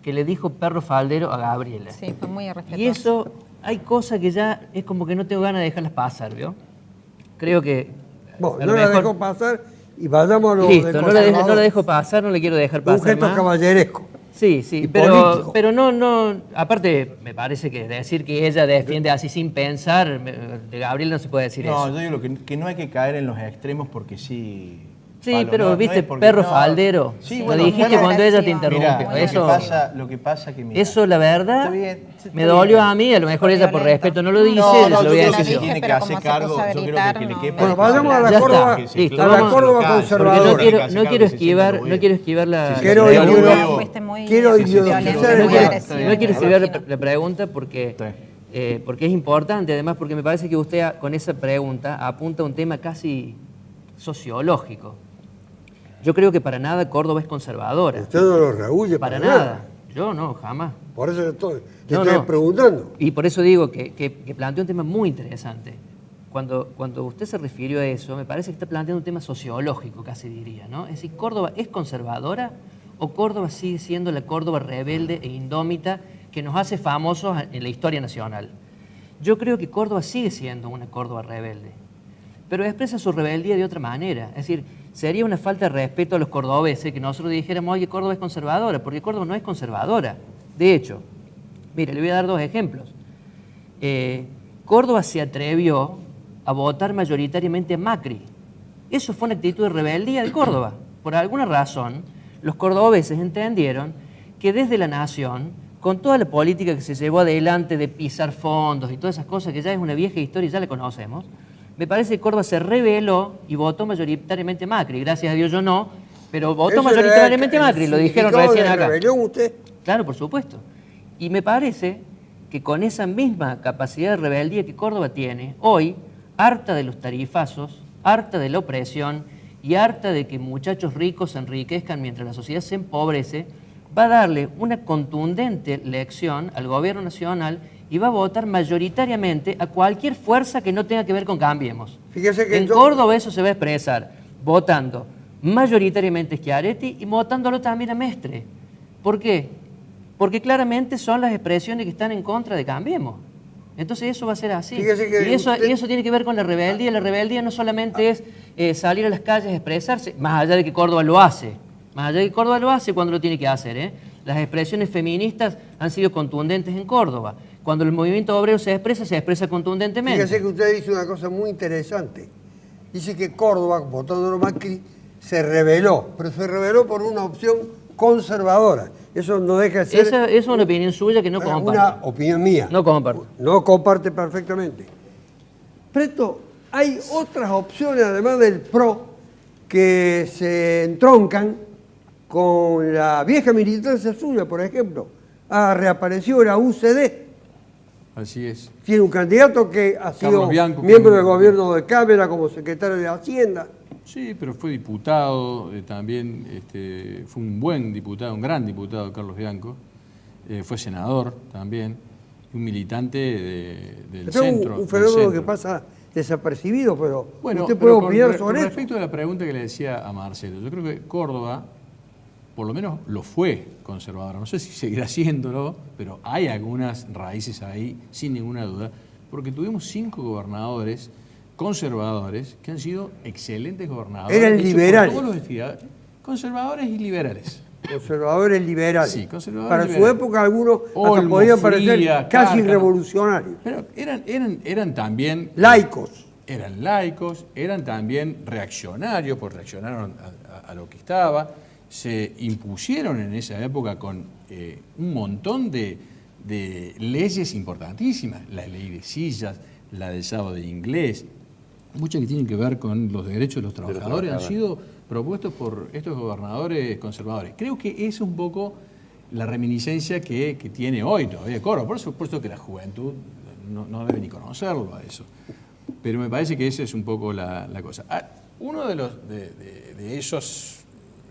que le dijo perro faldero a Gabriela. Sí, fue muy irrespetuoso. Y eso, hay cosas que ya es como que no tengo ganas de dejarlas pasar, ¿vio? Creo que... Bueno, a no lo la mejor- dejo pasar y vayamos a lo Listo, de no la dejo conservador. pasar, no le quiero dejar Un pasar gesto más. caballeresco. Sí, y pero político. no, aparte me parece que decir que ella defiende así sin pensar, de Gabriel no se puede decir No, eso. yo digo que no hay que caer en los extremos porque sí. Sí, Falo, pero no viste, es porque perro no. faldero. Sí, Lo bueno, dijiste bueno, cuando ella te agresivo. interrumpió. Mirá, Eso, lo que pasa que mira, eso la verdad Está bien, está me bien. dolió a mí, a lo mejor ella por Violenta. respeto no lo dice, No, se lo yo voy a creo decir que yo. se tiene que Pero hacer como se cargo. puso a Yo creo gritar, que le no quepa. me Bueno, vayamos a la Ya Córdoba, está, listo, a la vamos- Córdoba Porque conservadora. no quiero, que hacer no cargo quiero que se sienta esquivar, orgullo. no quiero esquivar la, Quiero la ideolo- pregunta. Fuiste muy quiero violento, ideologizar muy el debate. agresivo, No quiero me esquivar imagino. la pregunta porque es importante, además porque me parece que usted con esa pregunta apunta a un tema casi sociológico. Yo creo que para nada Córdoba es conservadora. Usted no lo rehuye Para nada. Yo no, jamás. Por eso le estoy No. preguntando. Y por eso digo que plantea un tema muy interesante. Cuando usted se refirió a eso, me parece que está planteando un tema sociológico, casi diría, ¿no? Es decir, ¿Córdoba es conservadora o Córdoba sigue siendo la Córdoba rebelde e indómita que nos hace famosos en la historia nacional? Yo creo que Córdoba sigue siendo una Córdoba rebelde, pero expresa su rebeldía de otra manera. Es decir, sería una falta de respeto a los cordobeses que nosotros dijéramos, oye, Córdoba es conservadora, porque Córdoba no es conservadora. De hecho, mire, le voy a dar dos ejemplos. Córdoba se atrevió a votar mayoritariamente a Macri. Eso fue una actitud de rebeldía de Córdoba. Por alguna razón, los cordobeses entendieron que desde la nación, con toda la política que se llevó adelante de pisar fondos y todas esas cosas que ya es una vieja historia y ya la conocemos, me parece que Córdoba se rebeló y votó mayoritariamente Macri. Gracias a Dios yo no, pero votó ¿Eso mayoritariamente era el Macri, lo dijeron significado recién de acá. rebelión usted? Claro, por supuesto. Y me parece que con esa misma capacidad de rebeldía que Córdoba tiene, hoy, harta de los tarifazos, harta de la opresión y harta de que muchachos ricos se enriquezcan mientras la sociedad se empobrece, va a darle una contundente lección al gobierno nacional y va a votar mayoritariamente a cualquier fuerza que no tenga que ver con Cambiemos. Fíjese que En Córdoba eso se va a expresar votando mayoritariamente a Schiaretti y votándolo también a Mestre. ¿Por qué? Porque claramente son las expresiones que están en contra de Cambiemos. Entonces eso va a ser así. Fíjese que Y eso usted- tiene que ver con la rebeldía. La rebeldía no solamente es salir a las calles a expresarse, más allá de que Córdoba lo hace. Más allá de que Córdoba lo hace cuando lo tiene que hacer. Las expresiones feministas han sido contundentes en Córdoba. Cuando el movimiento obrero se expresa contundentemente. Fíjese que usted dice una cosa muy interesante. Dice que Córdoba, votando a Macri, se rebeló, pero se rebeló por una opción conservadora. Eso no deja de ser Esa es una opinión suya que no comparto. una opinión mía. No comparto. No comparte perfectamente. Preto, hay otras opciones, además del PRO, que se entroncan con la vieja militancia suya, por ejemplo. Ha reaparecido la UCD. Así es. Tiene un candidato que ha sido Carlos Bianco, miembro que- del gobierno de Cámara como secretario de Hacienda. Sí, pero fue diputado también, fue un buen diputado, un gran diputado, Carlos Bianco. Fue senador también, un militante del Esto es centro. un del fenómeno centro. que pasa desapercibido, pero Bueno, usted pero puede opinar sobre con eso. respecto a la pregunta que le decía a Marcelo, yo creo que Córdoba, por lo menos lo fue conservadora. No sé si seguirá siéndolo, pero hay algunas raíces ahí, sin ninguna duda, porque tuvimos 5 gobernadores conservadores que han sido excelentes gobernadores. Eran hechos por liberales. todos los desfilados, conservadores y liberales. Conservadores liberales. Sí, conservadores Para liberales. su época algunos hasta Olmo, podían parecer Fría, casi Cárcano. revolucionarios. Pero eran también Laicos. Eran laicos, eran también reaccionarios, pues reaccionaron a lo que estaba, se impusieron en esa época con un montón de leyes importantísimas, la ley de sillas, la del sábado de inglés, muchas que tienen que ver con los derechos de los trabajadores, han sido propuestos por estos gobernadores conservadores. Creo que es un poco la reminiscencia que tiene hoy todavía Córdoba. Por supuesto que la juventud no debe ni conocerlo a eso. Pero me parece que esa es un poco la cosa. Uno de esos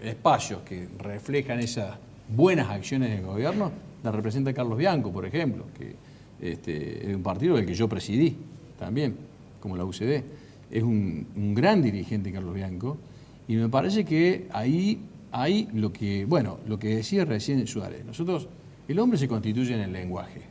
espacios que reflejan esas buenas acciones del gobierno la representa Carlos Bianco, por ejemplo, que es un partido del que yo presidí también, como la UCD. Es un gran dirigente, Carlos Bianco, y me parece que ahí hay lo que decía recién Suárez. El hombre se constituye en el lenguaje.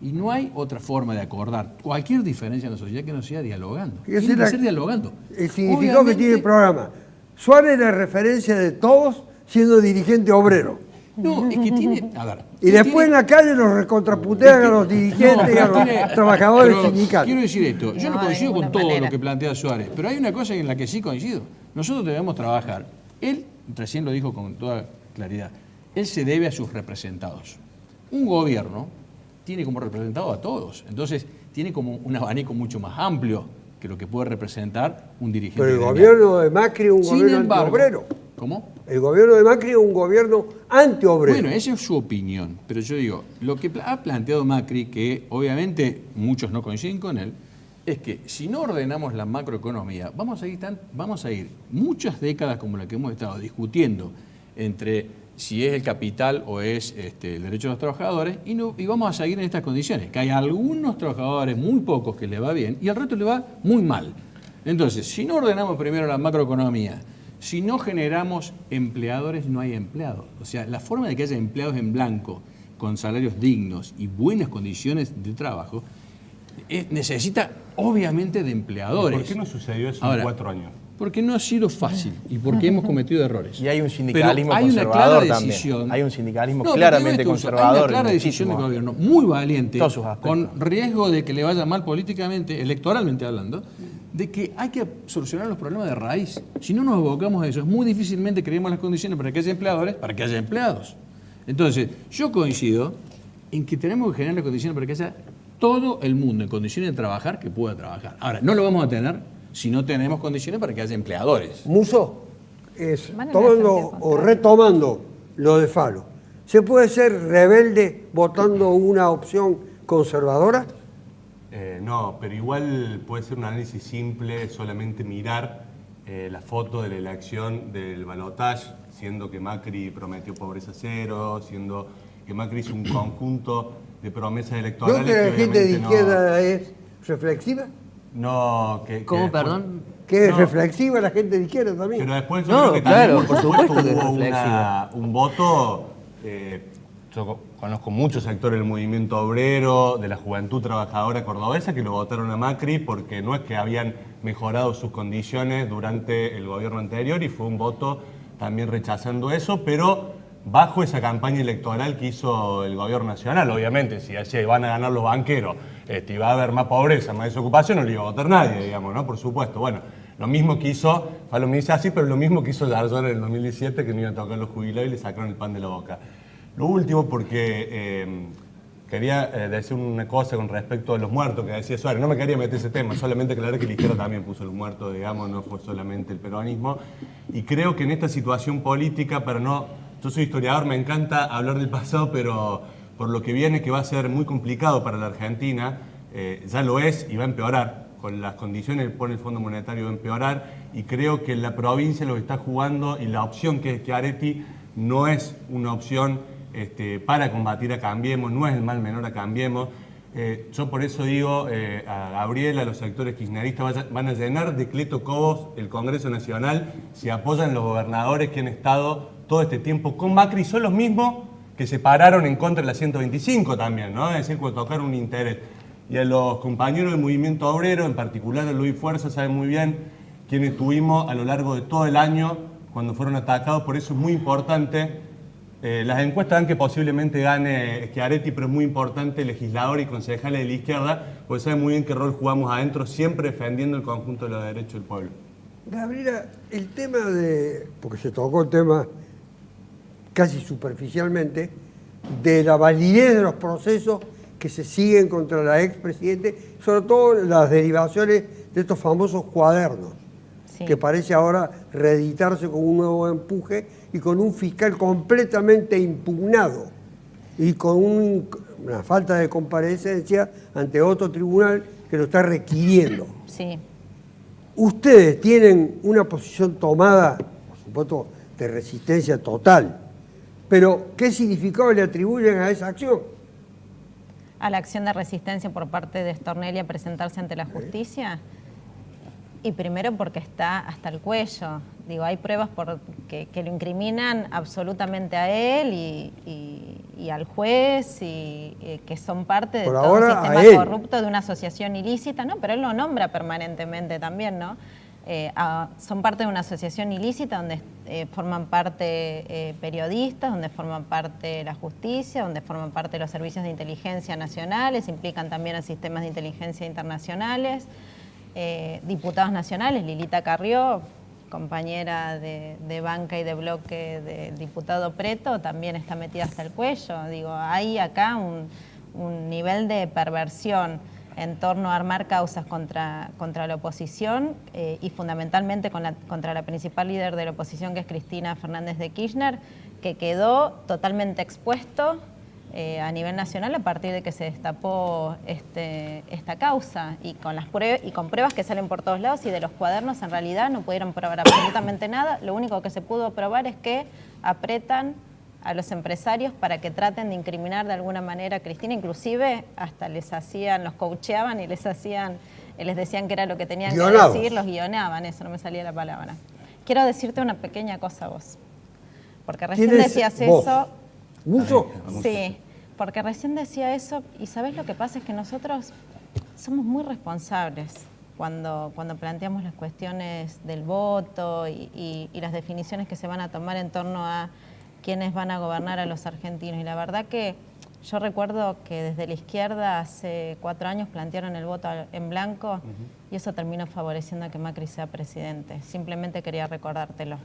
Y no hay otra forma de acordar cualquier diferencia en la sociedad que no sea dialogando. Fíjese Tiene que ser dialogando. El significado que Obviamente, tiene el programa. Suárez es la referencia de todos siendo dirigente obrero. No, es que tiene. A ver. Y después en la calle los recontraputean a los dirigentes y a los trabajadores pero sindicales. Quiero decir esto, yo no No, de coincido con ninguna todo manera. lo que plantea Suárez, pero hay una cosa en la que sí coincido. Nosotros debemos trabajar. Él, recién lo dijo con toda claridad, él se debe a sus representados. Un gobierno tiene como representado a todos, entonces tiene como un abanico mucho más amplio que lo que puede representar un dirigente. Pero el gremial. gobierno de Macri es un Sin gobierno embargo, antiobrero. ¿Cómo? El gobierno de Macri es un gobierno antiobrero. Bueno, esa es su opinión, pero yo digo, lo que ha planteado Macri, que obviamente muchos no coinciden con él, es que si no ordenamos la macroeconomía, vamos a ir muchas décadas como la que hemos estado discutiendo entre si es el capital o es el derecho de los trabajadores, y vamos a seguir en estas condiciones, que hay algunos trabajadores, muy pocos, que les va bien, y al resto les va muy mal. Entonces, si no ordenamos primero la macroeconomía, si no generamos empleadores, no hay empleados. O sea, la forma de que haya empleados en blanco, con salarios dignos y buenas condiciones de trabajo, necesita obviamente de empleadores. ¿Por qué no sucedió eso Ahora, en 4 años? Porque no ha sido fácil y porque hemos cometido errores. Y hay un sindicalismo Pero hay una conservador clara también. decisión. Hay un sindicalismo No, claramente porque conservador. Hay una clara en decisión del muchísimos- gobierno, muy valiente, todos sus aspectos. con riesgo de que le vaya mal políticamente, electoralmente hablando, de que hay que solucionar los problemas de raíz. Si no nos abocamos a eso, es muy difícilmente creemos las condiciones para que haya empleadores, para que haya empleados. Entonces, yo coincido en que tenemos que generar las condiciones para que haya todo el mundo en condiciones de trabajar que pueda trabajar. Ahora, no lo vamos a tener si no tenemos condiciones para que haya empleadores. Muso, Van en el tomando sentido o contrario. retomando lo de Falo, ¿se puede ser rebelde votando una opción conservadora? No, pero igual puede ser un análisis simple, solamente mirar la foto de la elección del balotaje, siendo que Macri prometió pobreza cero, siendo que Macri hizo un conjunto de promesas ¿No electorales que la gente de obviamente izquierda es reflexiva? No, ¿Cómo, después- perdón? ¿Que es No. reflexiva la gente de izquierda también? Pero después yo No, creo que claro, también, por supuesto que es hubo reflexiva. un voto. Yo conozco muchos sectores del movimiento obrero, de la juventud trabajadora cordobesa, que lo votaron a Macri porque no es que habían mejorado sus condiciones durante el gobierno anterior, y fue un voto también rechazando eso, pero bajo esa campaña electoral que hizo el gobierno nacional. Obviamente, si así van a ganar los banqueros y va a haber más pobreza, más desocupación, no le iba a votar nadie, digamos, ¿no? Por supuesto. Bueno, lo mismo que hizo, Falo me dice así, pero lo mismo que hizo Garzón en el 2017, que no iba a tocar los jubilados y le sacaron el pan de la boca. Lo último, porque quería decir una cosa con respecto a los muertos, que decía Suárez. No me quería meter ese tema, solamente aclarar que la izquierda también puso los muertos, digamos, no fue solamente el peronismo. Y creo que en esta situación política, yo soy historiador, me encanta hablar del pasado, pero por lo que viene, que va a ser muy complicado para la Argentina, ya lo es y va a empeorar. Con las condiciones que pone el Fondo Monetario va a empeorar, y creo que la provincia lo que está jugando, y la opción que es Schiaretti no es una opción para combatir a Cambiemos, no es el mal menor a Cambiemos. Yo por eso digo a Gabriel, a los sectores kirchneristas, van a llenar de Cleto Cobos el Congreso Nacional si apoyan los gobernadores que han estado todo este tiempo con Macri. Son los mismos que se pararon en contra de la 125 también, ¿no? Es decir, cuando tocaron un interés. Y a los compañeros del movimiento obrero, en particular a Luis Fuerza, saben muy bien quiénes tuvimos a lo largo de todo el año cuando fueron atacados. Por eso es muy importante. Las encuestas dan que posiblemente gane Schiaretti, pero es muy importante legisladores y concejales de la izquierda, porque saben muy bien qué rol jugamos adentro, siempre defendiendo el conjunto de los derechos del pueblo. Gabriela, el tema porque se tocó el tema casi superficialmente, de la validez de los procesos que se siguen contra la expresidente, sobre todo las derivaciones de estos famosos cuadernos, Sí. que parece ahora reeditarse con un nuevo empuje y con un fiscal completamente impugnado y con una falta de comparecencia ante otro tribunal que lo está requiriendo. Sí. Ustedes tienen una posición tomada, por supuesto, de resistencia total, pero ¿qué significado le atribuyen a esa acción? A la acción de resistencia por parte de Stornelli a presentarse ante la justicia. Y primero porque está hasta el cuello. Digo, hay pruebas que lo incriminan absolutamente a él y al juez, y que son parte de Por todo ahora, un a sistema él. corrupto, de una asociación ilícita, ¿no? Pero él lo nombra permanentemente también, ¿no? son parte de una asociación ilícita donde forman parte periodistas, donde forman parte la justicia, donde forman parte los servicios de inteligencia nacionales, implican también a sistemas de inteligencia internacionales, diputados nacionales, Lilita Carrió, compañera de banca y de bloque del diputado Preto, también está metida hasta el cuello. Digo, hay acá un nivel de perversión en torno a armar causas contra la oposición y fundamentalmente contra la principal líder de la oposición, que es Cristina Fernández de Kirchner, que quedó totalmente expuesto a nivel nacional a partir de que se destapó esta causa y con pruebas que salen por todos lados, y de los cuadernos en realidad no pudieron probar absolutamente nada. Lo único que se pudo probar es que apretan a los empresarios para que traten de incriminar de alguna manera a Cristina, inclusive hasta los coacheaban y les decían que era lo que tenían que decir, los guionaban, eso no me salía la palabra. Quiero decirte una pequeña cosa a vos, porque recién decías eso. ¿Muso? Sí, porque recién decía eso, y ¿sabés lo que pasa? Es que nosotros somos muy responsables cuando planteamos las cuestiones del voto y las definiciones que se van a tomar en torno a quiénes van a gobernar a los argentinos. Y la verdad que yo recuerdo que desde la izquierda hace 4 años plantearon el voto en blanco y eso terminó favoreciendo a que Macri sea presidente. Simplemente quería recordártelo.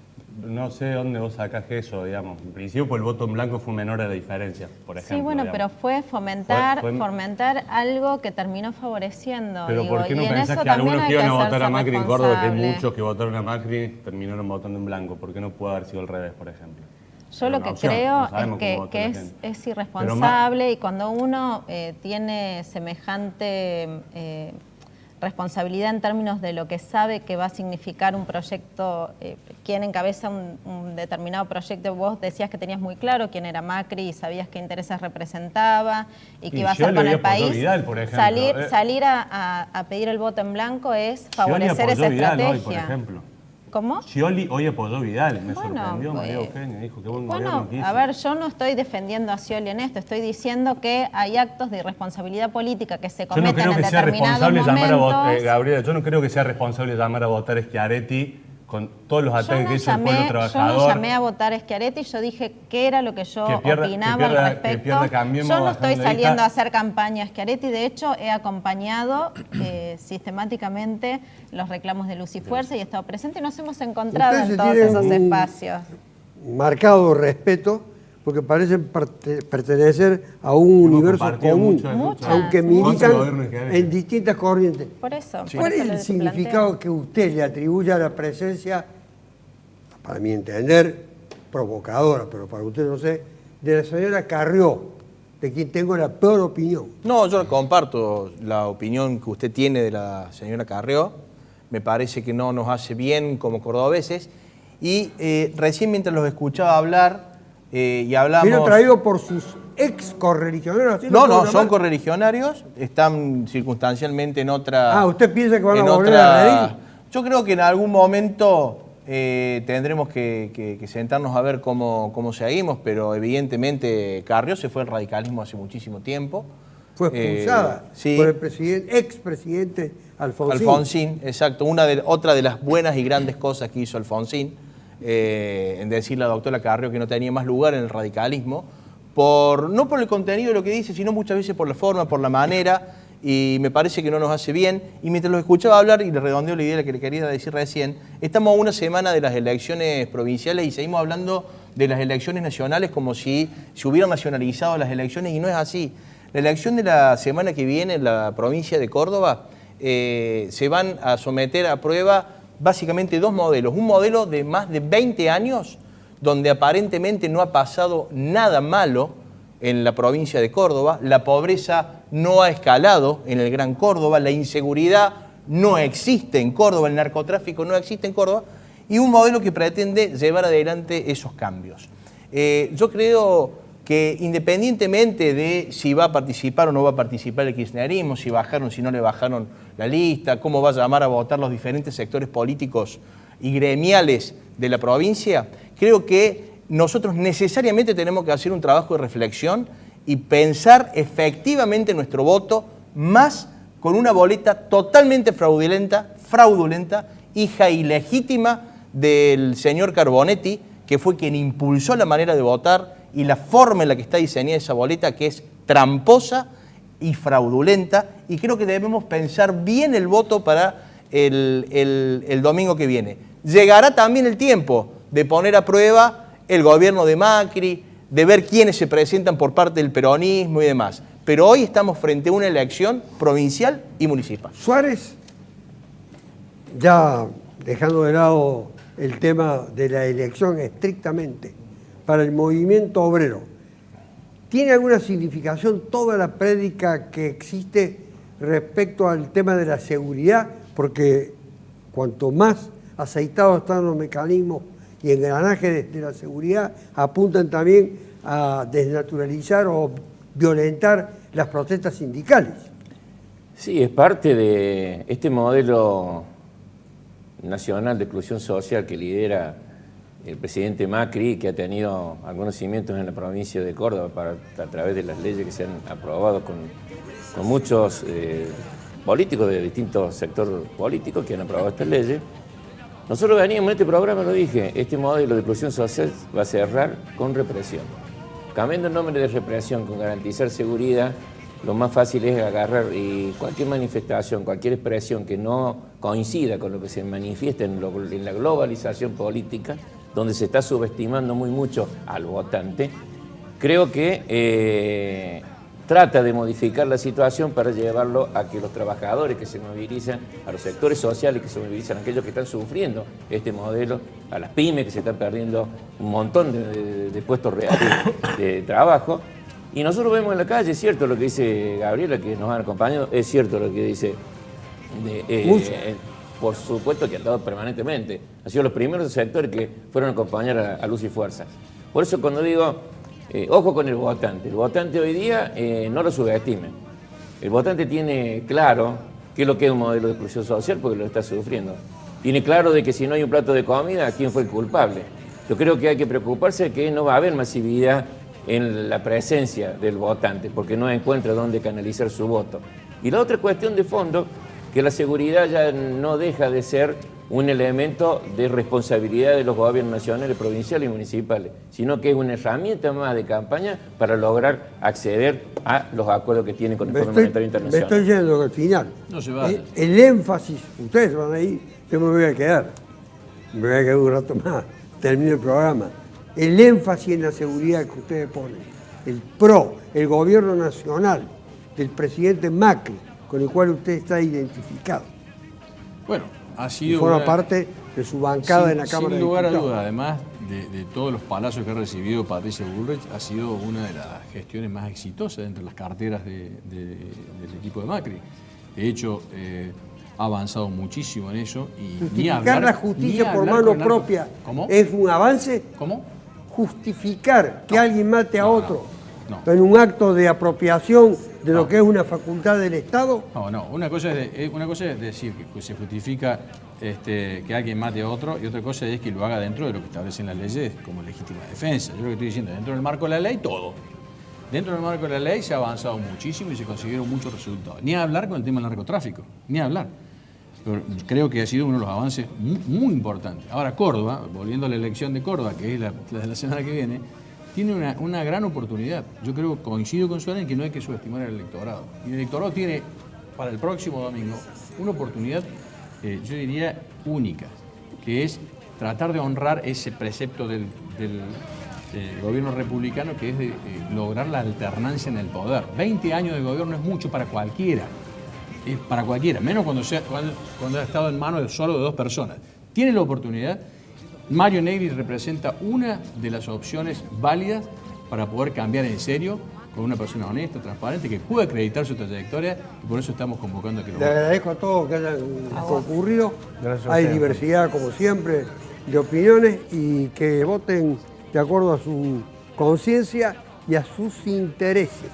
No sé dónde vos sacás eso, digamos. En principio, pues el voto en blanco fue menor a la diferencia, por ejemplo. Sí, bueno, digamos. pero fue fomentar algo que terminó favoreciendo. Pero digo, ¿por qué no y en pensás eso que algunos también que iban a hay votar a Macri en Córdoba, que hay responsable. muchos que votaron a Macri, terminaron votando en blanco? ¿Por qué no pudo haber sido al revés, por ejemplo? Yo lo que creo es que es irresponsable, y cuando uno tiene semejante responsabilidad en términos de lo que sabe que va a significar un proyecto, quién encabeza un determinado proyecto. Vos decías que tenías muy claro quién era Macri y sabías qué intereses representaba y qué iba a hacer con el país. Vidal, por ejemplo. Salir a pedir el voto en blanco es favorecer esa estrategia. Hoy, por ejemplo. ¿Cómo? Scioli hoy apoyó a Vidal, me sorprendió María Eugenia, dijo que buen gobierno que hizo. A ver, yo no estoy defendiendo a Scioli en esto, estoy diciendo que hay actos de irresponsabilidad política que se cometen en determinados momentos. Gabriela, yo no creo que sea responsable llamar a votar a Schiaretti con todos los ataques que hizo el pueblo trabajador. Yo no llamé a votar a Schiaretti, yo dije qué era lo que yo opinaba al respecto. Yo no estoy saliendo a hacer campaña a Schiaretti, de hecho he acompañado sistemáticamente los reclamos de Luz y Fuerza y he estado presente y nos hemos encontrado en todos esos espacios. Marcado respeto, porque parecen pertenecer a un universo común, aunque militan en distintas corrientes. Por eso. ¿Cuál es el significado que usted le atribuye a la presencia, para mi entender, provocadora, pero para usted no sé, de la señora Carrió, de quien tengo la peor opinión? No, yo comparto la opinión que usted tiene de la señora Carrió. Me parece que no nos hace bien como cordobeses. Y recién mientras los escuchaba hablar, y hablamos... ¿Vino traído por sus ex correligionarios? No, son correligionarios, están circunstancialmente en otra... ¿usted piensa que van a volver a reír? Yo creo que en algún momento tendremos que sentarnos a ver cómo seguimos, pero evidentemente Carrió se fue al radicalismo hace muchísimo tiempo. Fue expulsada por el expresidente Alfonsín. Alfonsín, exacto. Otra de las buenas y grandes cosas que hizo Alfonsín, en decirle a la doctora Carrió que no tenía más lugar en el radicalismo, no por el contenido de lo que dice, sino muchas veces por la forma, por la manera, y me parece que no nos hace bien. Y mientras lo escuchaba hablar, y le redondeo la idea que le quería decir recién, estamos a una semana de las elecciones provinciales y seguimos hablando de las elecciones nacionales como si se hubieran nacionalizado las elecciones, y no es así. La elección de la semana que viene en la provincia de Córdoba se van a someter a prueba básicamente 2 modelos. Un modelo de más de 20 años, donde aparentemente no ha pasado nada malo en la provincia de Córdoba, la pobreza no ha escalado en el Gran Córdoba, la inseguridad no existe en Córdoba, el narcotráfico no existe en Córdoba, y un modelo que pretende llevar adelante esos cambios. Yo creo que independientemente de si va a participar o no va a participar el kirchnerismo, si bajaron, si no le bajaron la lista, cómo va a llamar a votar los diferentes sectores políticos y gremiales de la provincia, creo que nosotros necesariamente tenemos que hacer un trabajo de reflexión y pensar efectivamente nuestro voto, más con una boleta totalmente fraudulenta hija ilegítima del señor Carbonetti, que fue quien impulsó la manera de votar y la forma en la que está diseñada esa boleta, que es tramposa y fraudulenta, y creo que debemos pensar bien el voto para el domingo que viene. Llegará también el tiempo de poner a prueba el gobierno de Macri, de ver quiénes se presentan por parte del peronismo y demás. Pero hoy estamos frente a una elección provincial y municipal. Suárez, ya dejando de lado el tema de la elección estrictamente para el movimiento obrero, ¿tiene alguna significación toda la prédica que existe respecto al tema de la seguridad? Porque cuanto más aceitados están los mecanismos y engranajes de la seguridad, apuntan también a desnaturalizar o violentar las protestas sindicales. Sí, es parte de este modelo nacional de exclusión social que lidera el presidente Macri, que ha tenido algunos cimientos en la provincia de Córdoba a través de las leyes que se han aprobado con muchos políticos de distintos sectores políticos que han aprobado estas leyes. Nosotros veníamos en este programa, lo dije, este modelo de exclusión social va a cerrar con represión. Cambiando el nombre de represión con garantizar seguridad, lo más fácil es agarrar y cualquier manifestación, cualquier expresión que no coincida con lo que se manifiesta en la globalización política, donde se está subestimando muy mucho al votante, creo que trata de modificar la situación para llevarlo a que los trabajadores que se movilizan, a los sectores sociales que se movilizan, a aquellos que están sufriendo este modelo, a las pymes que se están perdiendo un montón de puestos reales de trabajo. Y nosotros vemos en la calle, es cierto lo que dice Gabriela, que nos han acompañado, es cierto lo que dice, por supuesto que ha estado permanentemente, ha sido los primeros sectores que fueron a acompañar a Luz y Fuerza. Por eso cuando digo, ojo con el votante hoy día no lo subestimen. El votante tiene claro qué es lo que es un modelo de exclusión social porque lo está sufriendo. Tiene claro de que si no hay un plato de comida, ¿quién fue el culpable? Yo creo que hay que preocuparse de que no va a haber masividad en la presencia del votante, porque no encuentra dónde canalizar su voto. Y la otra cuestión de fondo, que la seguridad ya no deja de ser un elemento de responsabilidad de los gobiernos nacionales, provinciales y municipales, sino que es una herramienta más de campaña para lograr acceder a los acuerdos que tienen con el Fondo Monetario Internacional. Me estoy yendo al final. No se va. El énfasis, ustedes van ahí, yo me voy a quedar. Me voy a quedar un rato más, termino el programa. El énfasis en la seguridad que ustedes ponen, el PRO, el gobierno nacional del presidente Macri, con el cual usted está identificado. Bueno, ha sido... Y forma parte de su bancada en la Cámara de Diputados. Sin lugar a duda, además de todos los palazos que ha recibido Patricia Bullrich, ha sido una de las gestiones más exitosas entre las carteras del equipo de Macri. De hecho, ha avanzado muchísimo en eso. Y justificar la justicia por mano propia. ¿Cómo? ¿Es un avance? ¿Cómo? Justificar que alguien mate a otro en un acto de apropiación de lo que es una facultad del Estado. No. Una cosa es decir que se justifica que alguien mate a otro, y otra cosa es que lo haga dentro de lo que establecen las leyes como legítima defensa. Yo lo que estoy diciendo, dentro del marco de la ley, todo. Dentro del marco de la ley se ha avanzado muchísimo y se consiguieron muchos resultados. Ni hablar con el tema del narcotráfico, ni hablar. Pero creo que ha sido uno de los avances muy importantes. Ahora Córdoba, volviendo a la elección de Córdoba, que es la de la semana que viene, tiene una gran oportunidad. Yo creo, coincido con Suárez en que no hay que subestimar el electorado. Y el electorado tiene, para el próximo domingo, una oportunidad, yo diría, única, que es tratar de honrar ese precepto del gobierno republicano, que es de lograr la alternancia en el poder. 20 años de gobierno es mucho para cualquiera. Es para cualquiera, menos cuando ha estado en manos solo de dos personas. Tiene la oportunidad. Mario Negri representa una de las opciones válidas para poder cambiar en serio con una persona honesta, transparente, que pueda acreditar su trayectoria, y por eso estamos convocando a que lo Le agradezco a todos que hayan concurrido. Hay diversidad, como siempre, de opiniones y que voten de acuerdo a su conciencia y a sus intereses.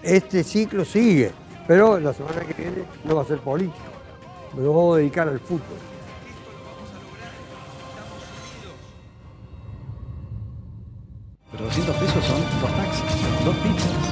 Este ciclo sigue. Pero la semana que viene no va a ser político. Nos vamos a dedicar al fútbol. Pero 200 pesos son 2 taxis, 2 pizzas.